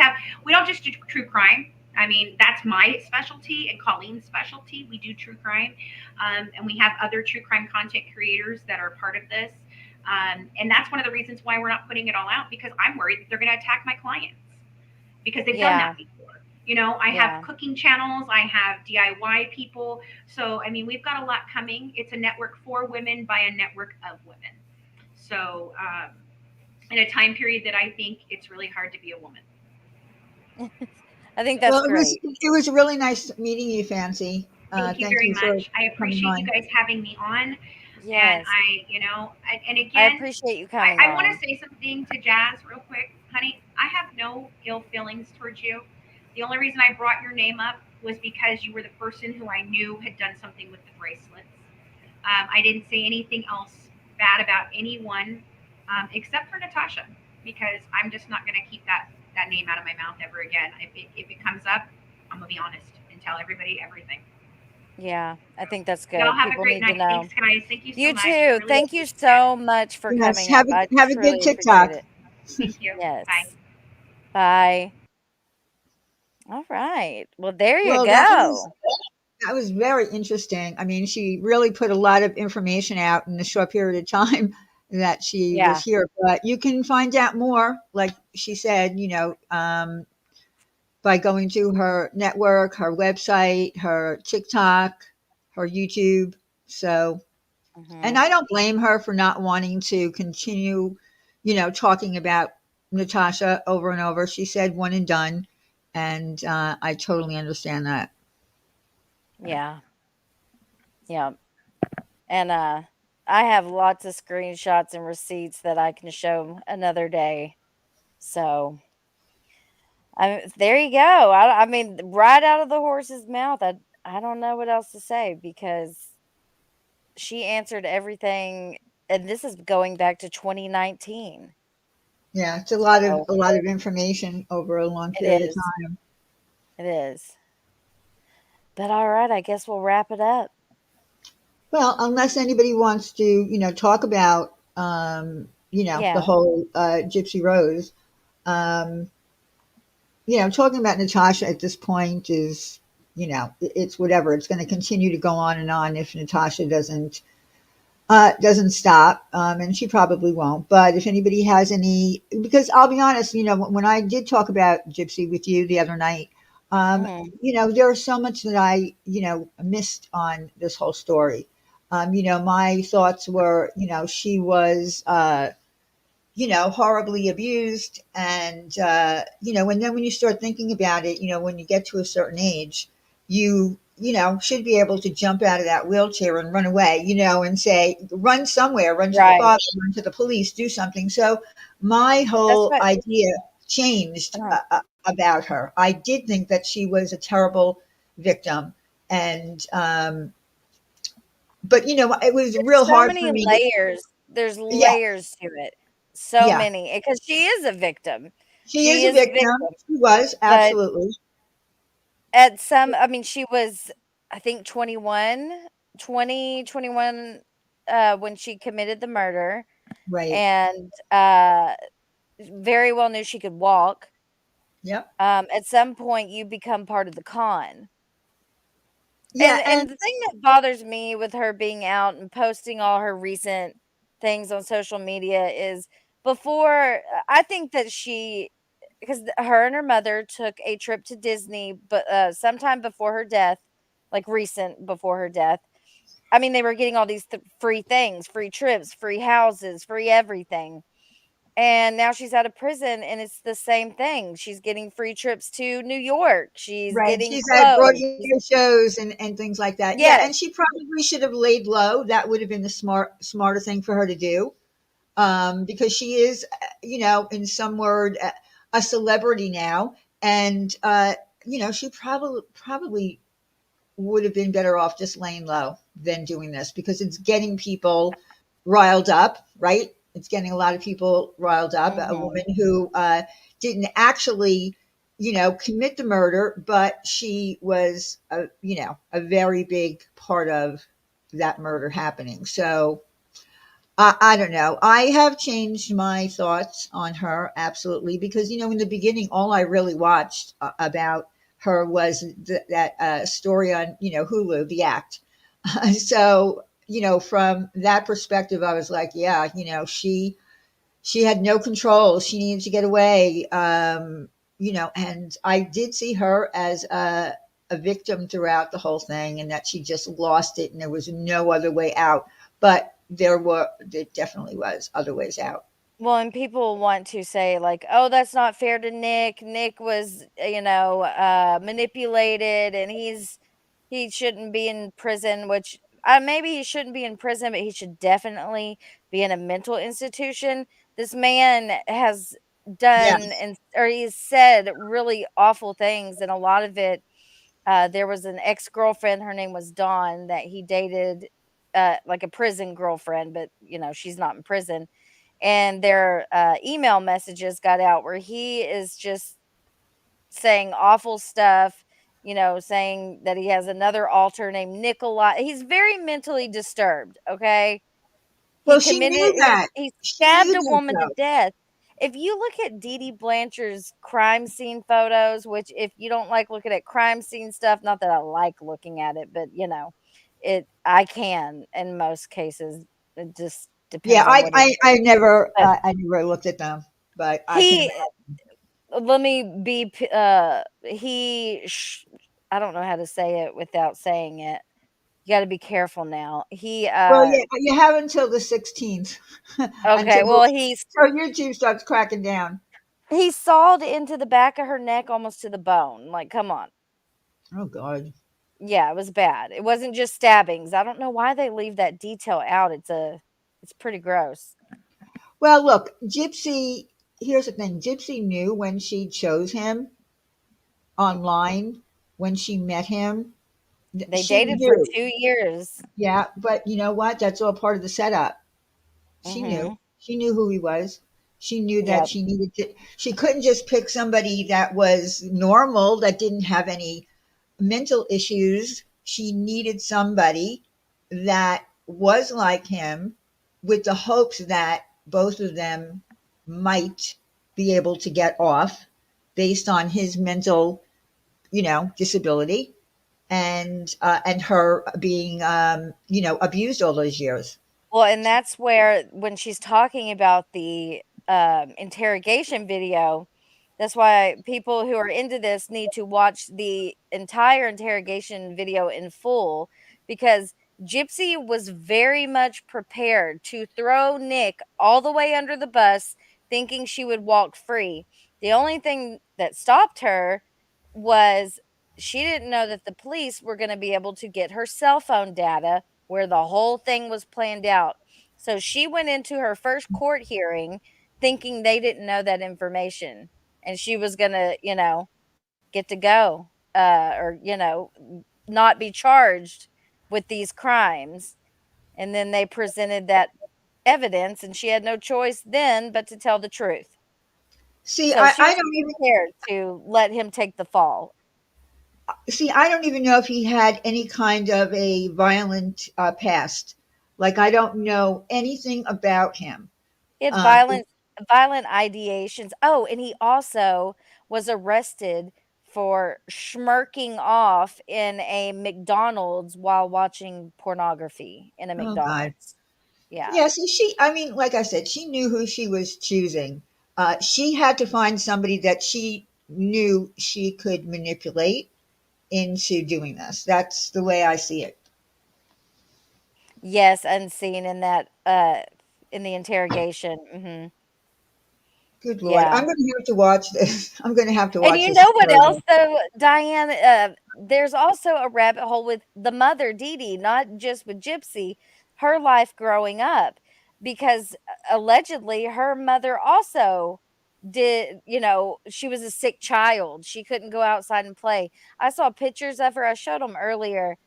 Speaker 3: don't just do true crime. I mean, that's my specialty and Colleen's specialty. We do true crime, and we have other true crime content creators that are part of this. And that's one of the reasons why we're not putting it all out because I'm worried that they're going to attack my clients because they've done that
Speaker 1: Yeah.
Speaker 3: before. I have
Speaker 1: Yeah.
Speaker 3: cooking channels, I have DIY people. So, I mean, we've got a lot coming. It's a network for women by a network of women. So, in a time period that I think it's really hard to be a woman.
Speaker 1: I think
Speaker 2: Well,
Speaker 1: that's
Speaker 2: it was
Speaker 1: great.
Speaker 2: it was really nice meeting you, Fancy.
Speaker 3: Thank you
Speaker 2: Thank
Speaker 3: very
Speaker 2: you for
Speaker 3: much. I
Speaker 2: coming
Speaker 3: appreciate you
Speaker 2: on.
Speaker 3: guys having me on. And
Speaker 1: Yes.
Speaker 3: and
Speaker 1: I
Speaker 3: again,
Speaker 1: appreciate you coming
Speaker 3: I want to
Speaker 1: on.
Speaker 3: say something to Jazz real quick. Honey, I have no ill feelings towards you. The only reason I brought your name up was because you were the person who I knew had done something with the bracelets. I didn't say anything else bad about anyone except for Natasha because I'm just not going to keep that name out of my mouth ever again. If it comes up, I'm going to be honest and tell everybody everything.
Speaker 1: Yeah, I think that's
Speaker 3: Y'all
Speaker 1: good.
Speaker 3: have a
Speaker 1: People
Speaker 3: great
Speaker 1: need to
Speaker 3: night. Thanks,
Speaker 1: know.
Speaker 3: guys. Thank you so
Speaker 1: You
Speaker 3: much. I
Speaker 1: too.
Speaker 3: really
Speaker 1: Thank you
Speaker 3: appreciate it.
Speaker 1: so much for
Speaker 2: Yes,
Speaker 1: coming up. I
Speaker 2: have a good
Speaker 1: truly appreciate
Speaker 2: TikTok.
Speaker 1: it.
Speaker 3: Thank you. Bye.
Speaker 1: Yes. Bye. All right. Well, there you
Speaker 2: Well,
Speaker 1: go.
Speaker 2: that was very interesting. I mean, she really put a lot of information out in the short period of time that she was
Speaker 1: Yeah.
Speaker 2: here. But you can find out more, like she said, by going to her network, her website, her TikTok, her YouTube. So, and
Speaker 1: Mhm.
Speaker 2: I don't blame her for not wanting to continue, talking about Natasha over and over. She said one and done, and I totally understand that.
Speaker 1: Yeah. Yeah. And I have lots of screenshots and receipts that I can show another day. So, there you go. I mean, right out of the horse's mouth. I don't know what else to say because she answered everything, and this is going back to 2019.
Speaker 2: Yeah, it's
Speaker 1: So,
Speaker 2: a lot of information over a long
Speaker 1: it
Speaker 2: period of
Speaker 1: is.
Speaker 2: time.
Speaker 1: It is. But all right, I guess we'll wrap it up.
Speaker 2: Well, unless anybody wants to, talk about, the
Speaker 1: Yeah.
Speaker 2: whole Gypsy Rose. Um, talking about Natasha at this point is, it's whatever. It's going to continue to go on and on if Natasha doesn't stop, and she probably won't. But if anybody has any, because I'll be honest, when I did talk about Gypsy with you the other night,
Speaker 1: Mhm.
Speaker 2: there's so much that I, missed on this whole story. My thoughts were, she was, horribly abused. And, and then when you start thinking about it, when you get to a certain age, should be able to jump out of that wheelchair and run away, and say, run somewhere, run to the
Speaker 1: Right.
Speaker 2: father, run to the police, do something. So my
Speaker 1: That's
Speaker 2: whole
Speaker 1: what
Speaker 2: idea changed
Speaker 1: uh
Speaker 2: about her. I did think that she was a terrible victim. And, but, it was real
Speaker 1: there's so
Speaker 2: hard for
Speaker 1: many
Speaker 2: me to,
Speaker 1: layers. There's
Speaker 2: yeah,
Speaker 1: layers to it. So
Speaker 2: yeah.
Speaker 1: many, because she is a victim.
Speaker 2: She is
Speaker 1: She
Speaker 2: a
Speaker 1: is a
Speaker 2: victim.
Speaker 1: victim,
Speaker 2: She was,
Speaker 1: but
Speaker 2: absolutely.
Speaker 1: I mean, she was, I think, 21, when she committed the murder,
Speaker 2: Right.
Speaker 1: and, very well knew she could walk.
Speaker 2: Yep.
Speaker 1: At some point, you become part of the con.
Speaker 2: Yeah, and
Speaker 1: And the thing that bothers me with her being out and posting all her recent things on social media is, before I think that she, because her and her mother took a trip to Disney, but sometime before her death, like recent before her death. I mean, they were getting all these free things, free trips, free houses, free everything. And now she's out of prison, and it's the same thing. She's getting free trips to New York. She's
Speaker 2: right,
Speaker 1: getting
Speaker 2: she's at
Speaker 1: clothes.
Speaker 2: Broadway shows and things like that. Yeah, and
Speaker 1: Yes,
Speaker 2: she probably should have laid low. That would have been the smarter thing for her to do. Because she is, in some word, a celebrity now, and she probably would have been better off just laying low than doing this because it's getting people riled up, right? It's getting a lot of people riled up. A
Speaker 1: mhm.
Speaker 2: woman who didn't actually, commit the murder, but she was, a very big part of that murder happening. So I don't know. I have changed my thoughts on her absolutely because in the beginning, all I really watched about her was that story on Hulu, The Act. So from that perspective, I was like, yeah, she had no control. She needed to get away. And I did see her as a victim throughout the whole thing and that she just lost it and there was no other way out. But there definitely was other ways out.
Speaker 1: Well, and people want to say, like, "Oh, that's not fair to Nick. Nick was, manipulated, and he shouldn't be in prison," which, maybe he shouldn't be in prison, but he should definitely be in a mental institution. This man has done,
Speaker 2: Yes.
Speaker 1: or he's said really awful things, and a lot of it, there was an ex-girlfriend, her name was Dawn, that he dated, like a prison girlfriend, but, she's not in prison, and their, email messages got out where he is just saying awful stuff, saying that he has another alter named Nikolai. He's very mentally disturbed, okay?
Speaker 2: Well, she knew that.
Speaker 1: He
Speaker 2: She knew
Speaker 1: stabbed a
Speaker 2: that
Speaker 1: woman to
Speaker 2: though.
Speaker 1: death. If you look at Dee Dee Blanchard's crime scene photos, which, if you don't like looking at crime scene stuff, not that I like looking at it, but, I can in most cases. It just
Speaker 2: Yeah,
Speaker 1: depends on what it is. But
Speaker 2: I never looked at them, but I can
Speaker 1: he
Speaker 2: imagine.
Speaker 1: let me be I don't know how to say it without saying it. You gotta be careful now.
Speaker 2: Well, yeah, you have until the 16th
Speaker 1: Okay,
Speaker 2: until
Speaker 1: well, he's
Speaker 2: until YouTube starts cracking down.
Speaker 1: He sawed into the back of her neck almost to the bone. Like, come on.
Speaker 2: Oh God.
Speaker 1: Yeah, it was bad. It wasn't just stabbings. I don't know why they leave that detail out. It's pretty gross.
Speaker 2: Well, look, Gypsy. Here's the thing. Gypsy knew when she chose him online, when she met him.
Speaker 1: They
Speaker 2: She
Speaker 1: dated for
Speaker 2: knew.
Speaker 1: 2 years.
Speaker 2: Yeah, but you know what? That's all part of the setup. She knew.
Speaker 1: Mhm.
Speaker 2: She knew who he was. She knew that
Speaker 1: Yep.
Speaker 2: she needed to. She couldn't just pick somebody that was normal, that didn't have any mental issues. She needed somebody that was like him, with the hopes that both of them might be able to get off based on his mental, disability, and her being, abused all those years.
Speaker 1: Well, and that's where when she's talking about the, interrogation video, that's why people who are into this need to watch the entire interrogation video in full, because Gypsy was very much prepared to throw Nick all the way under the bus, thinking she would walk free. The only thing that stopped her was she didn't know that the police were gonna be able to get her cell phone data where the whole thing was planned out. So she went into her first court hearing thinking they didn't know that information, and she was gonna, get to go, or, not be charged with these crimes. And then they presented that evidence, and she had no choice then but to tell the truth.
Speaker 2: See,
Speaker 1: So
Speaker 2: I,
Speaker 1: she
Speaker 2: I
Speaker 1: was
Speaker 2: don't even
Speaker 1: prepared to let him take the fall.
Speaker 2: see. I don't even know if he had any kind of a violent past. Like, I don't know anything about him.
Speaker 1: He had
Speaker 2: Um,
Speaker 1: violent ideations. Oh, and he also was arrested for smirking off in a McDonald's while watching pornography in a
Speaker 2: oh God.
Speaker 1: McDonald's. Yeah.
Speaker 2: Yeah, see, I mean, like I said, she knew who she was choosing. She had to find somebody that she knew she could manipulate into doing this. That's the way I see it.
Speaker 1: Yes, unseen in that, in the interrogation. Mhm.
Speaker 2: Good Lord. I'm
Speaker 1: Yeah.
Speaker 2: going to have to watch this. I'm going to have to
Speaker 1: And
Speaker 2: watch
Speaker 1: you
Speaker 2: this
Speaker 1: know what else
Speaker 2: further.
Speaker 1: though, Diane? There's also a rabbit hole with the mother, Dee Dee, not just with Gypsy, her life growing up, because allegedly her mother also did, she was a sick child. She couldn't go outside and play. I saw pictures of her. I showed them earlier,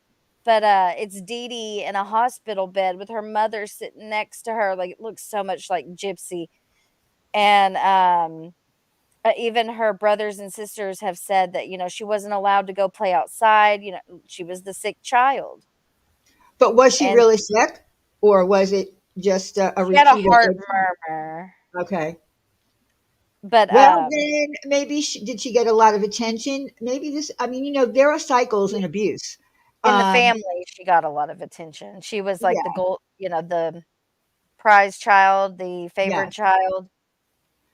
Speaker 1: but it's Dee Dee in a hospital bed with her mother sitting next to her. Like it looks so much like Gypsy. And even her brothers and sisters have said that, she wasn't allowed to go play outside, she was the sick child,
Speaker 2: But was she
Speaker 1: and
Speaker 2: really sick, or was it just a
Speaker 1: she had a
Speaker 2: repeat of
Speaker 1: heart
Speaker 2: it?
Speaker 1: murmur,
Speaker 2: Okay.
Speaker 1: but,
Speaker 2: Well, then maybe did she get a lot of attention? Maybe I mean, there are cycles in abuse.
Speaker 1: in the
Speaker 2: Um,
Speaker 1: family, she got a lot of attention. She was like the
Speaker 2: yeah,
Speaker 1: gold, the prize child, the
Speaker 2: yeah.
Speaker 1: favored child,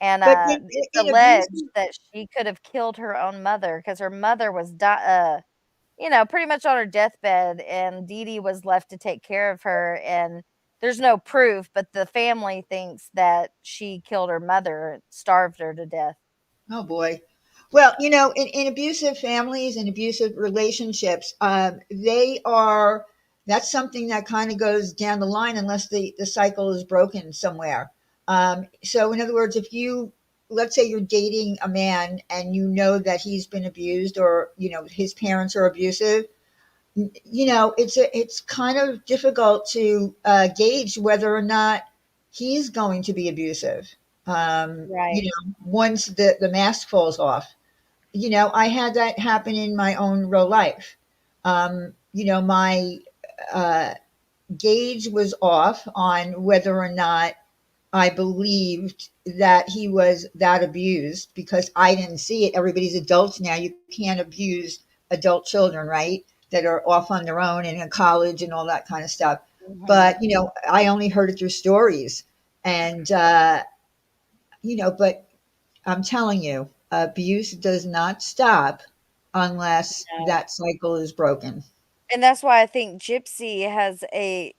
Speaker 1: and,
Speaker 2: But
Speaker 1: it's
Speaker 2: in
Speaker 1: alleged
Speaker 2: abuse,
Speaker 1: that she could have killed her own mother because her mother was pretty much on her deathbed, and Dee Dee was left to take care of her, and there's no proof, but the family thinks that she killed her mother, starved her to death.
Speaker 2: oh boy. Well, in abusive families and abusive relationships, that's something that kind of goes down the line unless the cycle is broken somewhere. So, in other words, let's say you're dating a man and you know that he's been abused, or, his parents are abusive, it's kind of difficult to gauge whether or not he's going to be abusive.
Speaker 1: Right.
Speaker 2: Once the mask falls off. I had that happen in my own real life. My uh, gauge was off on whether or not I believed that he was that abused, because I didn't see it. Everybody's adults now. You can't abuse adult children, right? That are off on their own and in college and all that kind of stuff.
Speaker 1: Mhm.
Speaker 2: But, I only heard it through stories. And, but I'm telling you, abuse does not stop unless
Speaker 1: No.
Speaker 2: that cycle is broken.
Speaker 1: And that's why I think Gypsy has I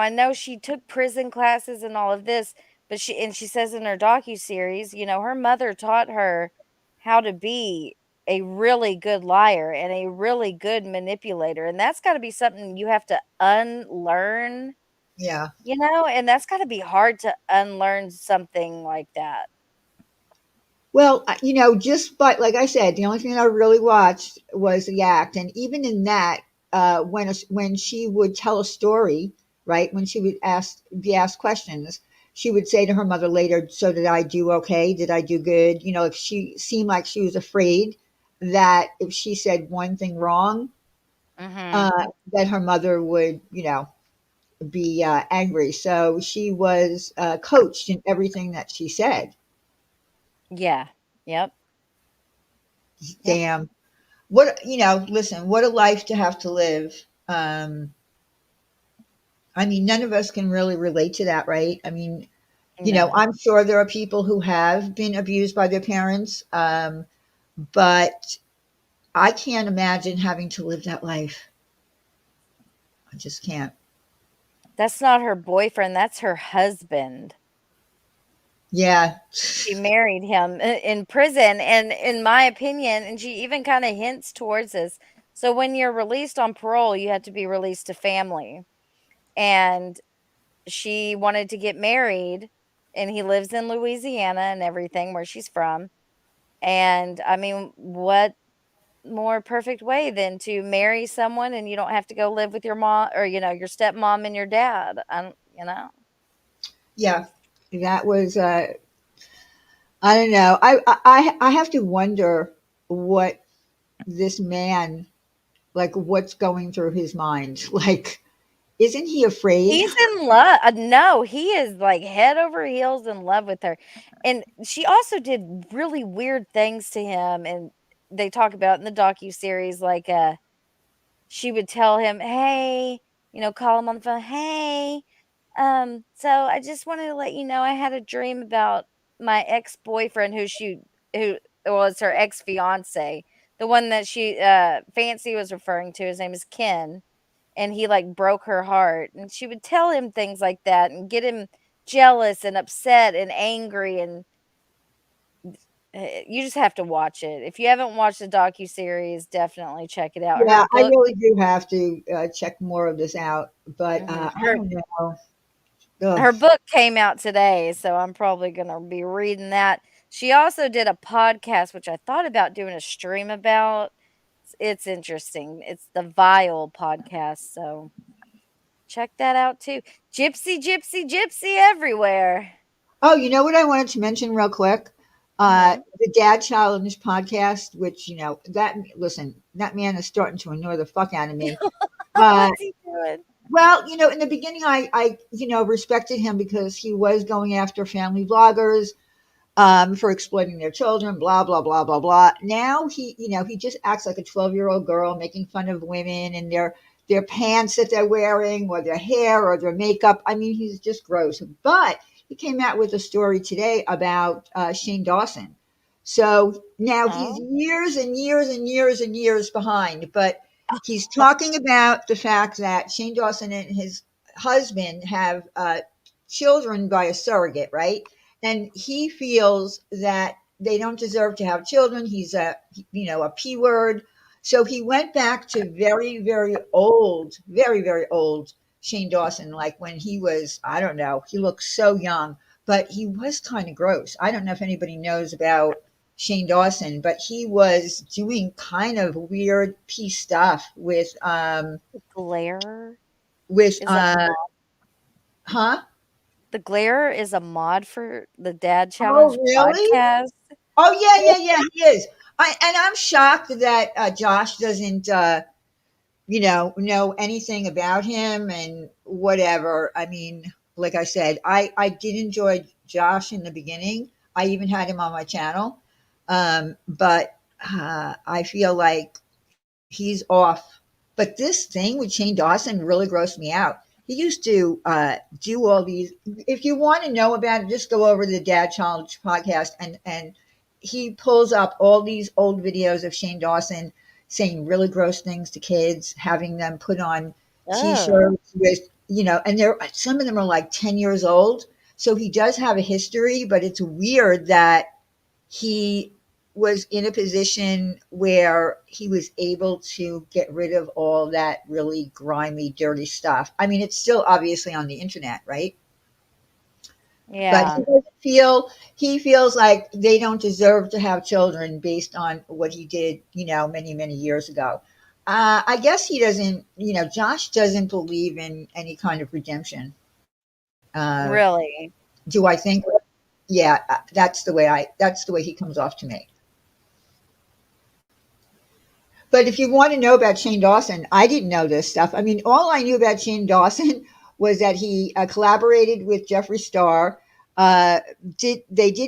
Speaker 1: know she took prison classes and all of this, But she says in her docuseries, her mother taught her how to be a really good liar and a really good manipulator, and that's gotta be something you have to unlearn,
Speaker 2: Yeah.
Speaker 1: and that's gotta be hard to unlearn something like that.
Speaker 2: Well, just but like I said, the only thing I really watched was the act, and even in that, when she would tell a story, right? When she would be asked questions, she would say to her mother later, "So did I do okay? Did I do good?" If she seemed like she was afraid that if she said one thing wrong,
Speaker 1: Mhm.
Speaker 2: that her mother would, be angry. So she was coached in everything that she said.
Speaker 1: Yeah. Yep. Yep.
Speaker 2: Damn. Listen, what a life to have to live. I mean, none of us can really relate to that, right? I mean,
Speaker 1: No.
Speaker 2: I'm sure there are people who have been abused by their parents, but I can't imagine having to live that life. I just can't.
Speaker 1: That's not her boyfriend, that's her husband.
Speaker 2: Yeah.
Speaker 1: She married him in prison, and in my opinion, and she even kinda hints towards this, so when you're released on parole, you have to be released to family, and she wanted to get married, and he lives in Louisiana and everything, where she's from, and, I mean, what more perfect way than to marry someone and you don't have to go live with your mom or, your stepmom and your dad,
Speaker 2: Yeah. That was, I don't know. I have to wonder what this man, like, what's going through his mind. Like, isn't he afraid?
Speaker 1: He's in love. No, he is, like, head over heels in love with her, and she also did really weird things to him, and they talk about in the docuseries, like, she would tell him, "Hey," call him on the phone, "Hey, so I just wanted to let you know I had a dream about my ex-boyfriend," who was her ex-fiancé, the one that Fancy was referring to. His name is Ken, and he, like, broke her heart, and she would tell him things like that and get him jealous and upset and angry, and, you just have to watch it. If you haven't watched the docuseries, definitely check it out. Her
Speaker 2: Yeah, I
Speaker 1: book
Speaker 2: really do have to check more of this out, but
Speaker 1: mhm,
Speaker 2: I don't know. Ugh.
Speaker 1: her book came out today, so I'm probably gonna be reading that. She also did a podcast, which I thought about doing a stream about. It's interesting. It's the Vile podcast, so check that out too. Gypsy, gypsy, gypsy everywhere.
Speaker 2: Oh, you know what I wanted to mention real quick?
Speaker 1: Mhm.
Speaker 2: The Dad Challenge podcast, which listen, that man is starting to annoy the fuck out of me. Uh,
Speaker 1: What's he doing?
Speaker 2: well, in the beginning, I respected him because he was going after family vloggers for exploiting their children, blah blah blah blah blah. Now he just acts like a 12-year-old girl, making fun of women and their pants that they're wearing, or their hair, or their makeup. I mean, he's just gross. But he came out with a story today about Shane Dawson. So now he's
Speaker 1: Oh.
Speaker 2: years and years and years and years behind, but he's talking about the fact that Shane Dawson and his husband have children by a surrogate, right? And he feels that they don't deserve to have children. He's a p word. So he went back to very very old, very very old Shane Dawson, like when he was, I don't know, he looked so young, but he was kind of gross. I don't know if anybody knows about Shane Dawson, but he was doing kind of weird p stuff
Speaker 1: Glare
Speaker 2: with
Speaker 1: is a
Speaker 2: huh.
Speaker 1: The Glare is a mod for the Dad
Speaker 2: Oh
Speaker 1: Challenge
Speaker 2: really?
Speaker 1: podcast.
Speaker 2: Oh yeah, he is. I'm shocked that Josh doesn't, know anything about him and whatever. I mean, like I said, I did enjoy Josh in the beginning. I even had him on my channel, but I feel like he's off. But this thing with Shane Dawson really grossed me out. He used to do all these. If you want to know about it, just go over to the Dad Challenge podcast, and he pulls up all these old videos of Shane Dawson saying really gross things to kids, having them put on
Speaker 1: Oh.
Speaker 2: T-shirts with, and they're some of them are like 10 years old. So he does have a history, but it's weird that he was in a position where he was able to get rid of all that really grimy, dirty stuff. I mean, it's still obviously on the internet, right? But he
Speaker 1: Yeah.
Speaker 2: doesn't feel he feels like they don't deserve to have children based on what he did, many, many years ago. I guess he doesn't, Josh doesn't believe in any kind of redemption.
Speaker 1: Really.
Speaker 2: Do I think? Yeah, that's the way he comes off to me. But if you want to know about Shane Dawson, I didn't know this stuff. I mean, all I knew about Shane Dawson was that he collaborated with Jeffree Star. Uh, did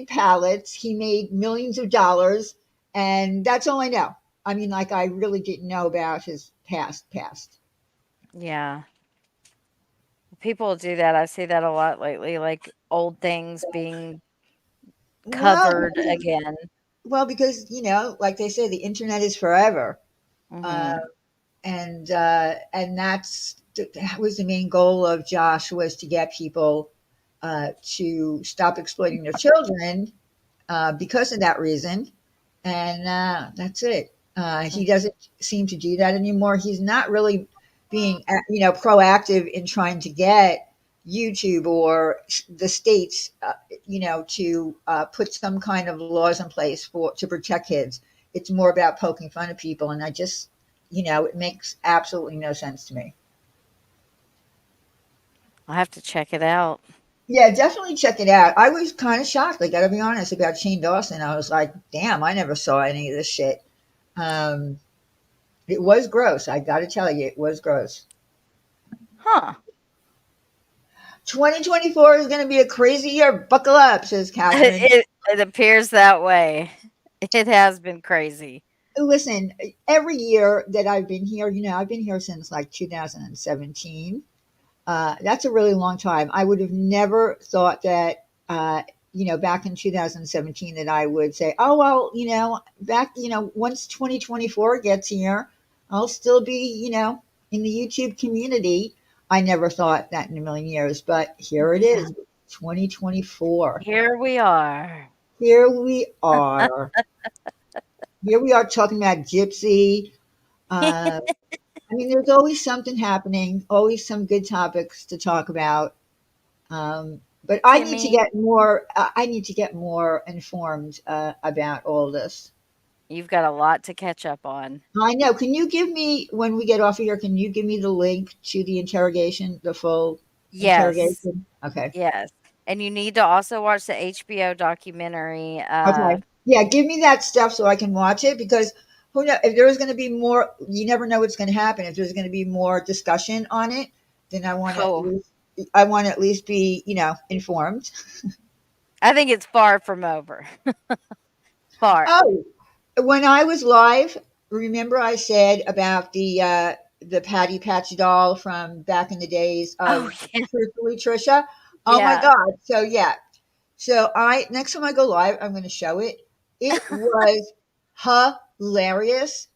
Speaker 2: pallets? He made millions of dollars, and that's all I know. I mean, like I really didn't know about his past.
Speaker 1: Yeah. People do that. I see that a lot lately, like old things being
Speaker 2: Well,
Speaker 1: covered again.
Speaker 2: because like they say, the internet is forever. Uh,
Speaker 1: Mhm.
Speaker 2: and that was the main goal of Josh, was to get people to stop exploiting their children because of that reason, and that's it. He
Speaker 1: Mm.
Speaker 2: doesn't seem to do that anymore. He's not really being proactive in trying to get YouTube or the states to put some kind of laws in place for to protect kids. It's more about poking fun at people, and I just it makes absolutely no sense to me.
Speaker 1: I'll have to check it out.
Speaker 2: Yeah, definitely check it out. I was kind of shocked. I got to be honest about Shane Dawson. I was like, damn, I never saw any of this shit. Um, it was gross. I got to tell you, it was gross.
Speaker 1: Huh.
Speaker 2: 2024 is going to be a crazy year. Buckle up, says Catherine.
Speaker 1: It appears that way. It has been crazy.
Speaker 2: Listen, every year that I've been here, I've been here since like 2017. That's a really long time. I would have never thought that, back in 2017, that I would say, oh, well, once 2024 gets here, I'll still be, in the YouTube community. I never thought that in a million years, but here it
Speaker 1: Yeah.
Speaker 2: is, 2024.
Speaker 1: Here we are.
Speaker 2: Here we are. Here we are talking about Gypsy. Uh, I mean, there's always something happening, always some good topics to talk about. But I need to
Speaker 1: Kimmy,
Speaker 2: get more. I need to get more informed about all this.
Speaker 1: you've got a lot to catch up on.
Speaker 2: I know. Can you give me, when we get off of here? Can you give me the link to the interrogation, the full
Speaker 1: Yes.
Speaker 2: interrogation? Okay.
Speaker 1: Yes. And you need to also watch the HBO documentary.
Speaker 2: Okay. Yeah, give me that stuff so I can watch it, because who knows if there's going to be more. You never know what's going to happen. If there's going to be more discussion on it, then
Speaker 1: Oh,
Speaker 2: I want to at least be informed.
Speaker 1: I think it's far from over. Far.
Speaker 2: Oh, when I was live, remember I said about the Patty Patch doll from back in the days
Speaker 1: Oh,
Speaker 2: of
Speaker 1: yeah.
Speaker 2: Truthfully Trisha? Oh my
Speaker 1: Yeah.
Speaker 2: God. So yeah. So I next time I go live, I'm gonna show it. It was hilarious.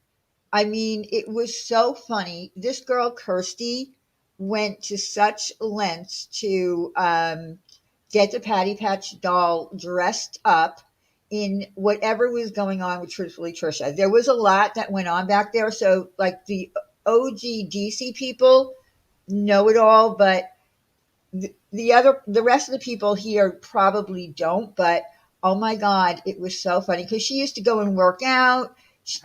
Speaker 2: I mean, it was so funny. This girl, Kirsty, went to such lengths to get the Patty Patch doll dressed up in whatever was going on with Truthfully Trisha. There was a lot that went on back there. So, like, the OG DC people know it all, but the rest of the people here probably don't. But oh my God, it was so funny because she used to go and work out.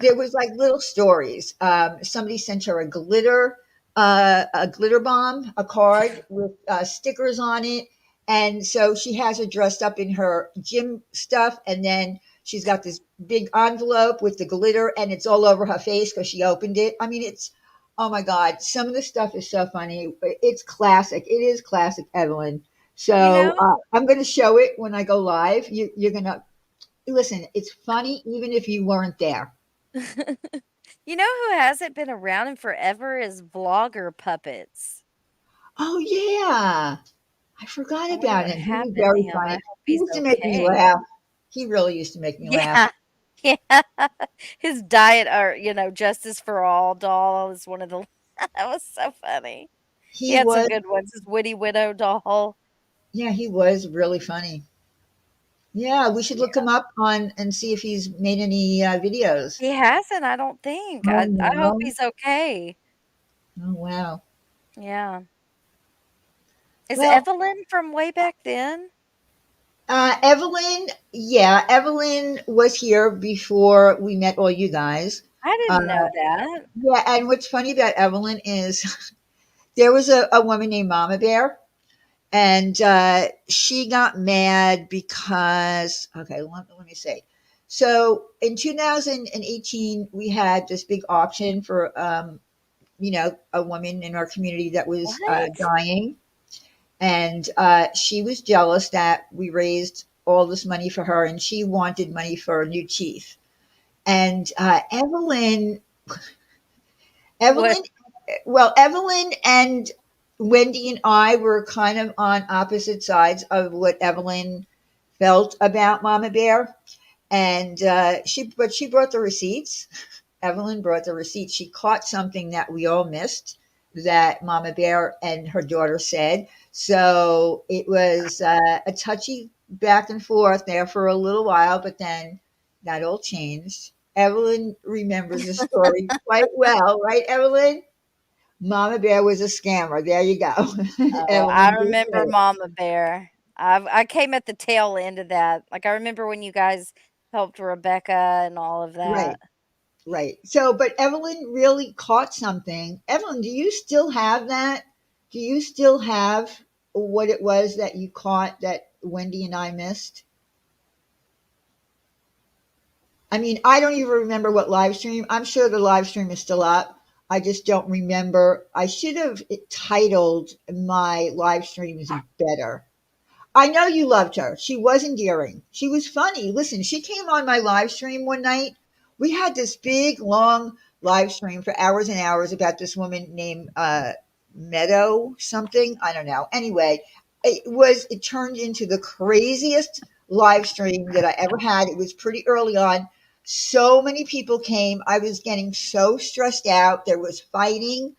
Speaker 2: There was like little stories. Somebody sent her a glitter bomb, a card with stickers on it, and so she has it dressed up in her gym stuff, and then she's got this big envelope with the glitter, and it's all over her face because she opened it. I mean, it's oh my God, some of the stuff is so funny. It's classic. It is classic, Evelyn.
Speaker 1: You
Speaker 2: So
Speaker 1: know
Speaker 2: I'm going to show it when I go live. You're going to listen. It's funny even if you weren't there.
Speaker 1: you know who hasn't been around in forever is Vlogger Puppets.
Speaker 2: Oh yeah, I forgot
Speaker 1: I wonder
Speaker 2: about
Speaker 1: what
Speaker 2: him. He was
Speaker 1: happened to
Speaker 2: very
Speaker 1: him. I
Speaker 2: funny.
Speaker 1: hope
Speaker 2: He
Speaker 1: he's
Speaker 2: used to make me
Speaker 1: okay.
Speaker 2: laugh. He really used to make me laugh.
Speaker 1: Yeah. Yeah. His diet or, Justice for All doll is one of the that was so funny. He
Speaker 2: He
Speaker 1: had some
Speaker 2: was
Speaker 1: good ones. His Witty Widow doll.
Speaker 2: Yeah, he was really funny. Yeah, we should look
Speaker 1: Yeah.
Speaker 2: him up on and see if he's made any videos.
Speaker 1: He hasn't, I don't think.
Speaker 2: Oh
Speaker 1: I hope
Speaker 2: no.
Speaker 1: he's okay.
Speaker 2: Oh wow.
Speaker 1: Yeah. Is
Speaker 2: Well,
Speaker 1: Evelyn from way back then?
Speaker 2: Evelyn, yeah, Evelyn was here before we met all you guys.
Speaker 1: I
Speaker 2: Uh,
Speaker 1: didn't know that.
Speaker 2: yeah, and what's funny about Evelyn is there was a woman named Mama Bear, and she got mad because, okay, let me say. So in 2018, we had this big auction for, a woman in our community that was
Speaker 1: What?
Speaker 2: dying. And she was jealous that we raised all this money for her, and she wanted money for new teeth. And
Speaker 1: What?
Speaker 2: Evelyn, well, Evelyn and Wendy and I were kind of on opposite sides of what Evelyn felt about Mama Bear, and she brought the receipts. Evelyn brought the receipts. She caught something that we all missed that Mama Bear and her daughter said. So it was a touchy back and forth there for a little while, but then that all changed. Evelyn remembers the story quite well, right, Evelyn? Mama Bear was a scammer. There you go.
Speaker 1: Oh, I
Speaker 2: Evelyn just said
Speaker 1: remember
Speaker 2: it.
Speaker 1: Mama Bear. I came at the tail end of that. Like, I remember when you guys helped Rebecca and all of
Speaker 2: Right,
Speaker 1: that.
Speaker 2: right. So, but Evelyn really caught something. Evelyn, do you still have that? Do you still have what it was that you caught that Wendy and I missed? I mean, I don't even remember what live stream. I'm sure the live stream is still up. I just don't remember. I should have titled my live streams better. I know you loved her. She was endearing. She was funny. Listen, she came on my live stream one night. We had this big, long live stream for hours and hours about this woman named Meadow something. I don't know. Anyway, it turned into the craziest live stream that I ever had. It was pretty early on. So many people came. I was getting so stressed out. There was fighting.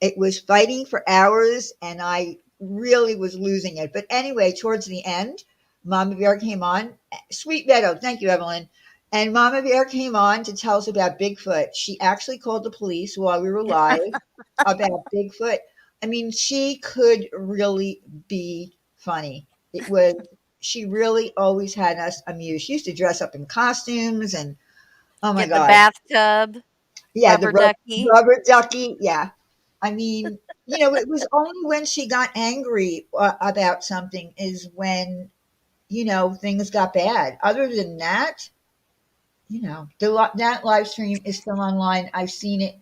Speaker 2: It was fighting for hours, and I really was losing it. But anyway, towards the end, Mama Bear came on. Sweet Meadow, thank you, Evelyn. And Mama Bear came on to tell us about Bigfoot. She actually called the police while we were live about Bigfoot. I mean, she could really be funny. It was, she really always had us amused. She used to dress up in costumes and, oh my
Speaker 1: Get the
Speaker 2: God.
Speaker 1: bathtub,
Speaker 2: Yeah, the
Speaker 1: rubber ducky.
Speaker 2: rubber ducky. Yeah. I mean, it was only when she got angry about something is when, things got bad. Other than that, that live stream is still online. I've seen it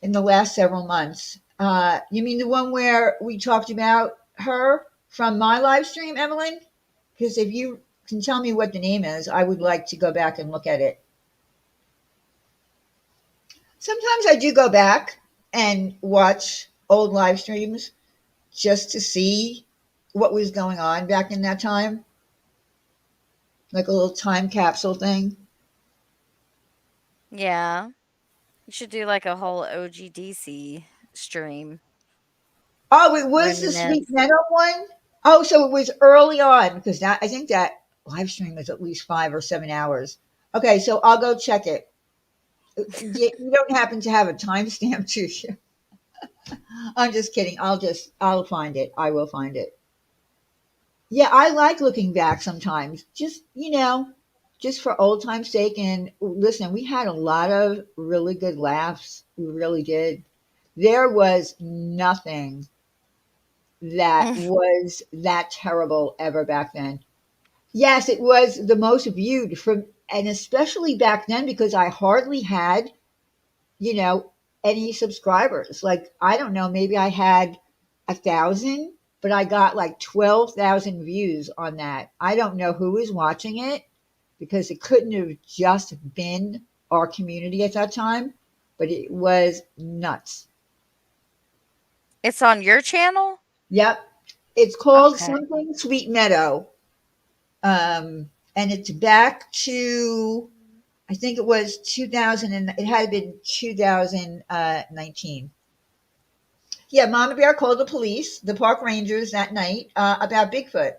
Speaker 2: in the last several months. You mean the one where we talked about her from my live stream, Evelyn? Because if you can tell me what the name is, I would like to go back and look at it. Sometimes I do go back and watch old live streams just to see what was going on back in that time, like a little time capsule thing.
Speaker 1: Yeah. You should do like a whole OGDC stream.
Speaker 2: Oh, it was the Sweet
Speaker 1: Reminisce.
Speaker 2: Meadow one? Oh, so it was early on because I think that live stream was at least 5 or 7 hours. Okay, so I'll go check it. You don't happen to have a timestamp, do you? I'm just kidding. I'll find it. I will find it. Yeah, I like looking back sometimes. Just for old time's sake. And listen, we had a lot of really good laughs. We really did. There was nothing that was that terrible ever back then. Yes, it was the most viewed and especially back then because I hardly had, you know, any subscribers. Like, I don't know, maybe I had 1,000, but I got like 12,000 views on that. I don't know who was watching it because it couldn't have just been our community at that time, but it was nuts.
Speaker 1: It's on your channel?
Speaker 2: Yep. It's called
Speaker 1: Okay.
Speaker 2: something Sweet Meadow. And it's back to, I think it was 2000, and it had been 2019. Yeah, Mama Bear called the police, the park rangers that night, about Bigfoot.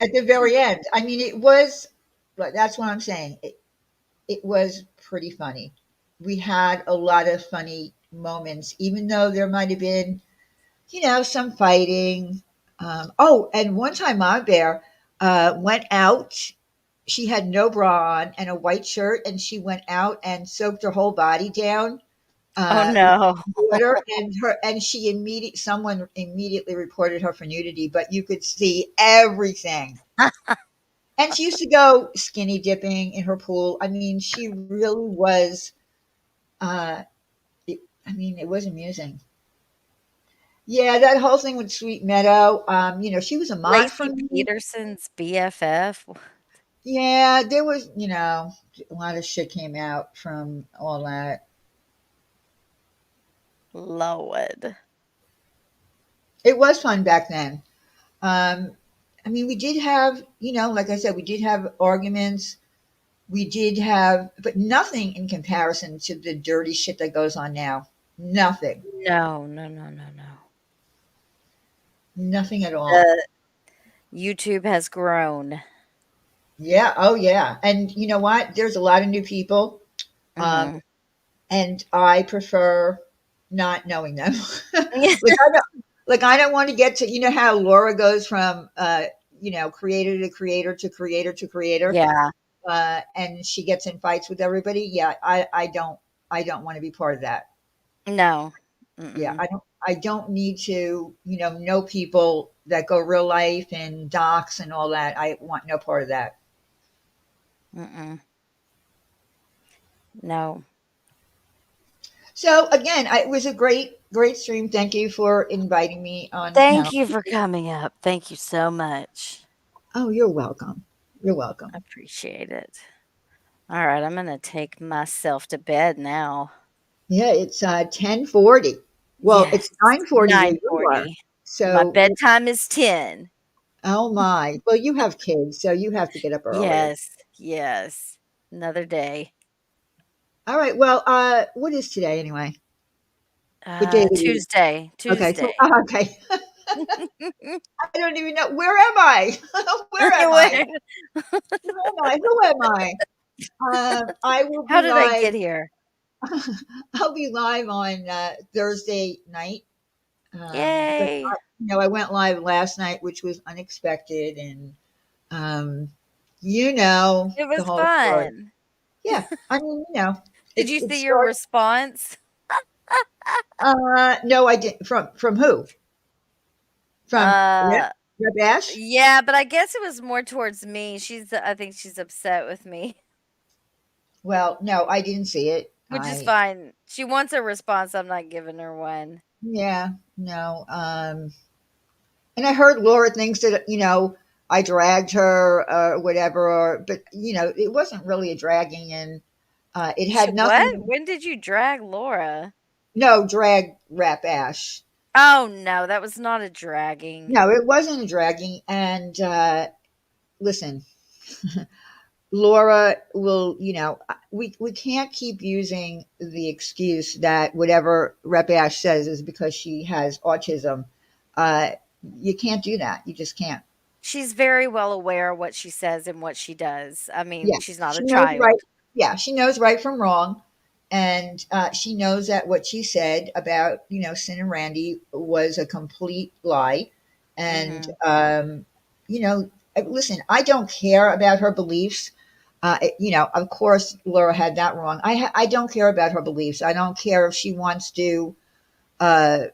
Speaker 2: At the very end. I mean, it was, but that's what I'm saying. It was pretty funny. We had a lot of funny moments, even though there might have been, some fighting. Oh, and one time Mama Bear went out. She had no bra on and a white shirt, and she went out and soaked her whole body down
Speaker 1: Oh
Speaker 2: with
Speaker 1: no.
Speaker 2: water, and she someone immediately reported her for nudity, but you could see everything. And she used to go skinny dipping in her pool. I mean, she really was. Uh, I mean, it was amusing. Yeah, that whole thing with Sweet Meadow. She was a mod for
Speaker 1: Lacey
Speaker 2: me.
Speaker 1: Peterson's BFF.
Speaker 2: Yeah, there was, a lot of shit came out from all that.
Speaker 1: Lord.
Speaker 2: It was fun back then. Um, I mean, we did have, like I said, we did have arguments. We did have, but nothing in comparison to the dirty shit that goes on now. Nothing.
Speaker 1: No, no, no, no, no.
Speaker 2: Nothing at all.
Speaker 1: The YouTube has grown.
Speaker 2: Yeah. Oh, yeah. And you know what? There's a lot of new people, um,
Speaker 1: Mhm.
Speaker 2: and I prefer not knowing them. I don't want to get to, how Laura goes from, creator to creator to creator to creator,
Speaker 1: Yeah.
Speaker 2: and she gets in fights with everybody. Yeah, I don't want to be part of that.
Speaker 1: No.
Speaker 2: Yeah,
Speaker 1: Mm-mm.
Speaker 2: I don't need to, know people that go real life and docs and all that. I want no part of that.
Speaker 1: Mm-mm. No.
Speaker 2: So again, it was a great, great stream. Thank you for inviting me on the
Speaker 1: Thank
Speaker 2: panel.
Speaker 1: you for coming up. Thank you so much.
Speaker 2: Oh, you're welcome. You're welcome.
Speaker 1: Appreciate it. All right, I'm gonna take myself to bed now.
Speaker 2: Yeah, it's 10:40. Well,
Speaker 1: Yes,
Speaker 2: it's 9:40 where you are.
Speaker 1: 9:40. My
Speaker 2: So,
Speaker 1: bedtime is 10.
Speaker 2: oh my. Well, you have kids, so you have to get up earlier.
Speaker 1: Yes, yes. Another day.
Speaker 2: All right. Well, what is today anyway? What day of the week?
Speaker 1: Tuesday,
Speaker 2: Okay. So,
Speaker 1: Tuesday.
Speaker 2: okay. I don't even know. Where am I? Where am I?
Speaker 1: Where
Speaker 2: Where am I? Who am I? I will
Speaker 1: how
Speaker 2: be
Speaker 1: did I
Speaker 2: live.
Speaker 1: get here?
Speaker 2: I'll be live on Thursday night. But
Speaker 1: Yay.
Speaker 2: I went live last night, which was unexpected, and um, you know
Speaker 1: It
Speaker 2: the
Speaker 1: was
Speaker 2: whole story.
Speaker 1: fun.
Speaker 2: Yeah, I mean,
Speaker 1: Did
Speaker 2: it
Speaker 1: you
Speaker 2: it
Speaker 1: see your
Speaker 2: started.
Speaker 1: response?
Speaker 2: No, I didn't. From who? From
Speaker 1: Uh,
Speaker 2: Rep Ash?
Speaker 1: yeah, but I guess it was more towards me. I think she's upset with me,
Speaker 2: Well, no, I didn't see it.
Speaker 1: which is fine. She wants a response. I'm not giving her one.
Speaker 2: Yeah, no. And I heard Laura thinks that I dragged her or whatever, but it wasn't really a dragging, and it
Speaker 1: She
Speaker 2: had
Speaker 1: what?
Speaker 2: nothing.
Speaker 1: When did you drag Laura?
Speaker 2: No, drag Rap Ash.
Speaker 1: Oh no, that was not a dragging.
Speaker 2: No, it wasn't a dragging. And listen, Laura will, we can't keep using the excuse that whatever Rep Ash says is because she has autism. Uh, you can't do that. You just can't.
Speaker 1: She's very well aware of what she says and what she does. I
Speaker 2: Yeah,
Speaker 1: mean, she's not a
Speaker 2: she knows right.
Speaker 1: child.
Speaker 2: Yeah, she knows right from wrong, and she knows that what she said about Sin and Randy was a complete lie. And
Speaker 1: Mhm.
Speaker 2: listen, I don't care about her beliefs. Of course, Laura had that wrong. I don't care about her beliefs. I don't care if she wants to. Uh,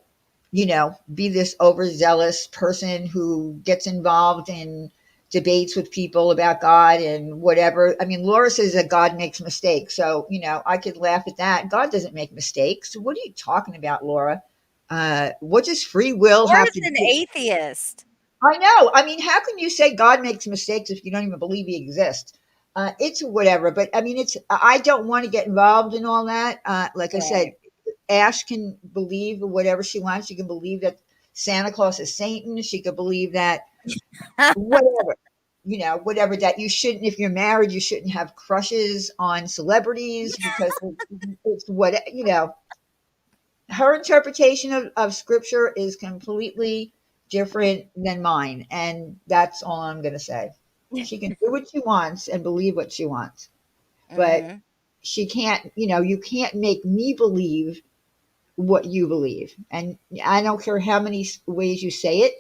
Speaker 2: be this overzealous person who gets involved in debates with people about God and whatever. I mean, Laura says that God makes mistakes. So, I could laugh at that. God doesn't make mistakes. What are you talking about, Laura? What does free will have
Speaker 1: Laura's
Speaker 2: to
Speaker 1: an
Speaker 2: do?
Speaker 1: atheist.
Speaker 2: I know. I mean, how can you say God makes mistakes if you don't even believe he exists? It's whatever. But I mean, I don't want to get involved in all that. Like I said,
Speaker 1: Right.
Speaker 2: Ash can believe whatever she wants. She can believe that Santa Claus is Satan. She could believe that whatever. whatever, that you shouldn't, if you're married, you shouldn't have crushes on celebrities because it's what. Her interpretation of scripture is completely different than mine. And that's all I'm going to say. She can do what she wants and believe what she wants, but
Speaker 1: Mm-hmm.
Speaker 2: she can't, you can't make me believe what you believe. And I don't care how many ways you say it.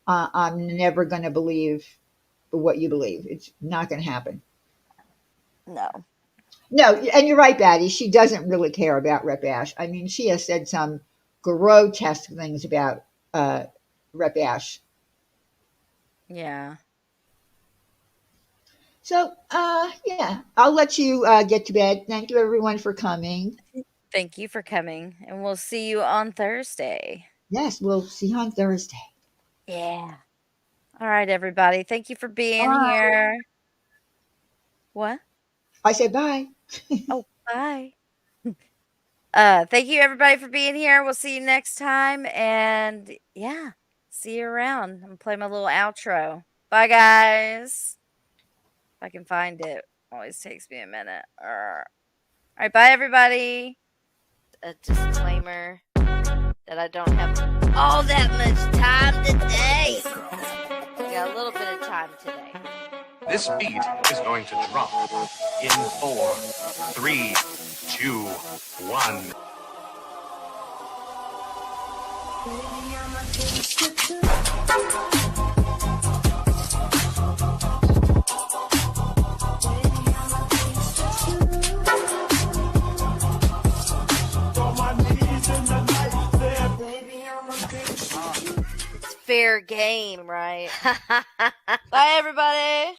Speaker 2: I'm never going to believe what you believe. It's not going to happen.
Speaker 1: No.
Speaker 2: No, and you're right, Batty. She doesn't really care about Rep Ash. I mean, she has said some grotesque things about Rep Ash.
Speaker 1: Yeah.
Speaker 2: So, yeah, I'll let you get to bed. Thank you, everyone, for coming.
Speaker 1: Thank you for coming, and we'll see you on Thursday.
Speaker 2: Yes, we'll see you on Thursday.
Speaker 1: Yeah. All right, everybody. Thank you for being
Speaker 2: Bye.
Speaker 1: here. What?
Speaker 2: I said bye.
Speaker 1: Oh, bye. Thank you everybody for being here. We'll see you next time, and yeah, see you around. I'm gonna play my little outro. Bye, guys. If I can find it, always takes me a minute. All right, bye, everybody. A disclaimer that I don't have all that much time today. We got a little bit of time today.
Speaker 4: This beat is going to drop in 4, 3, 2, 1.
Speaker 1: It's fair game, right? Bye, everybody.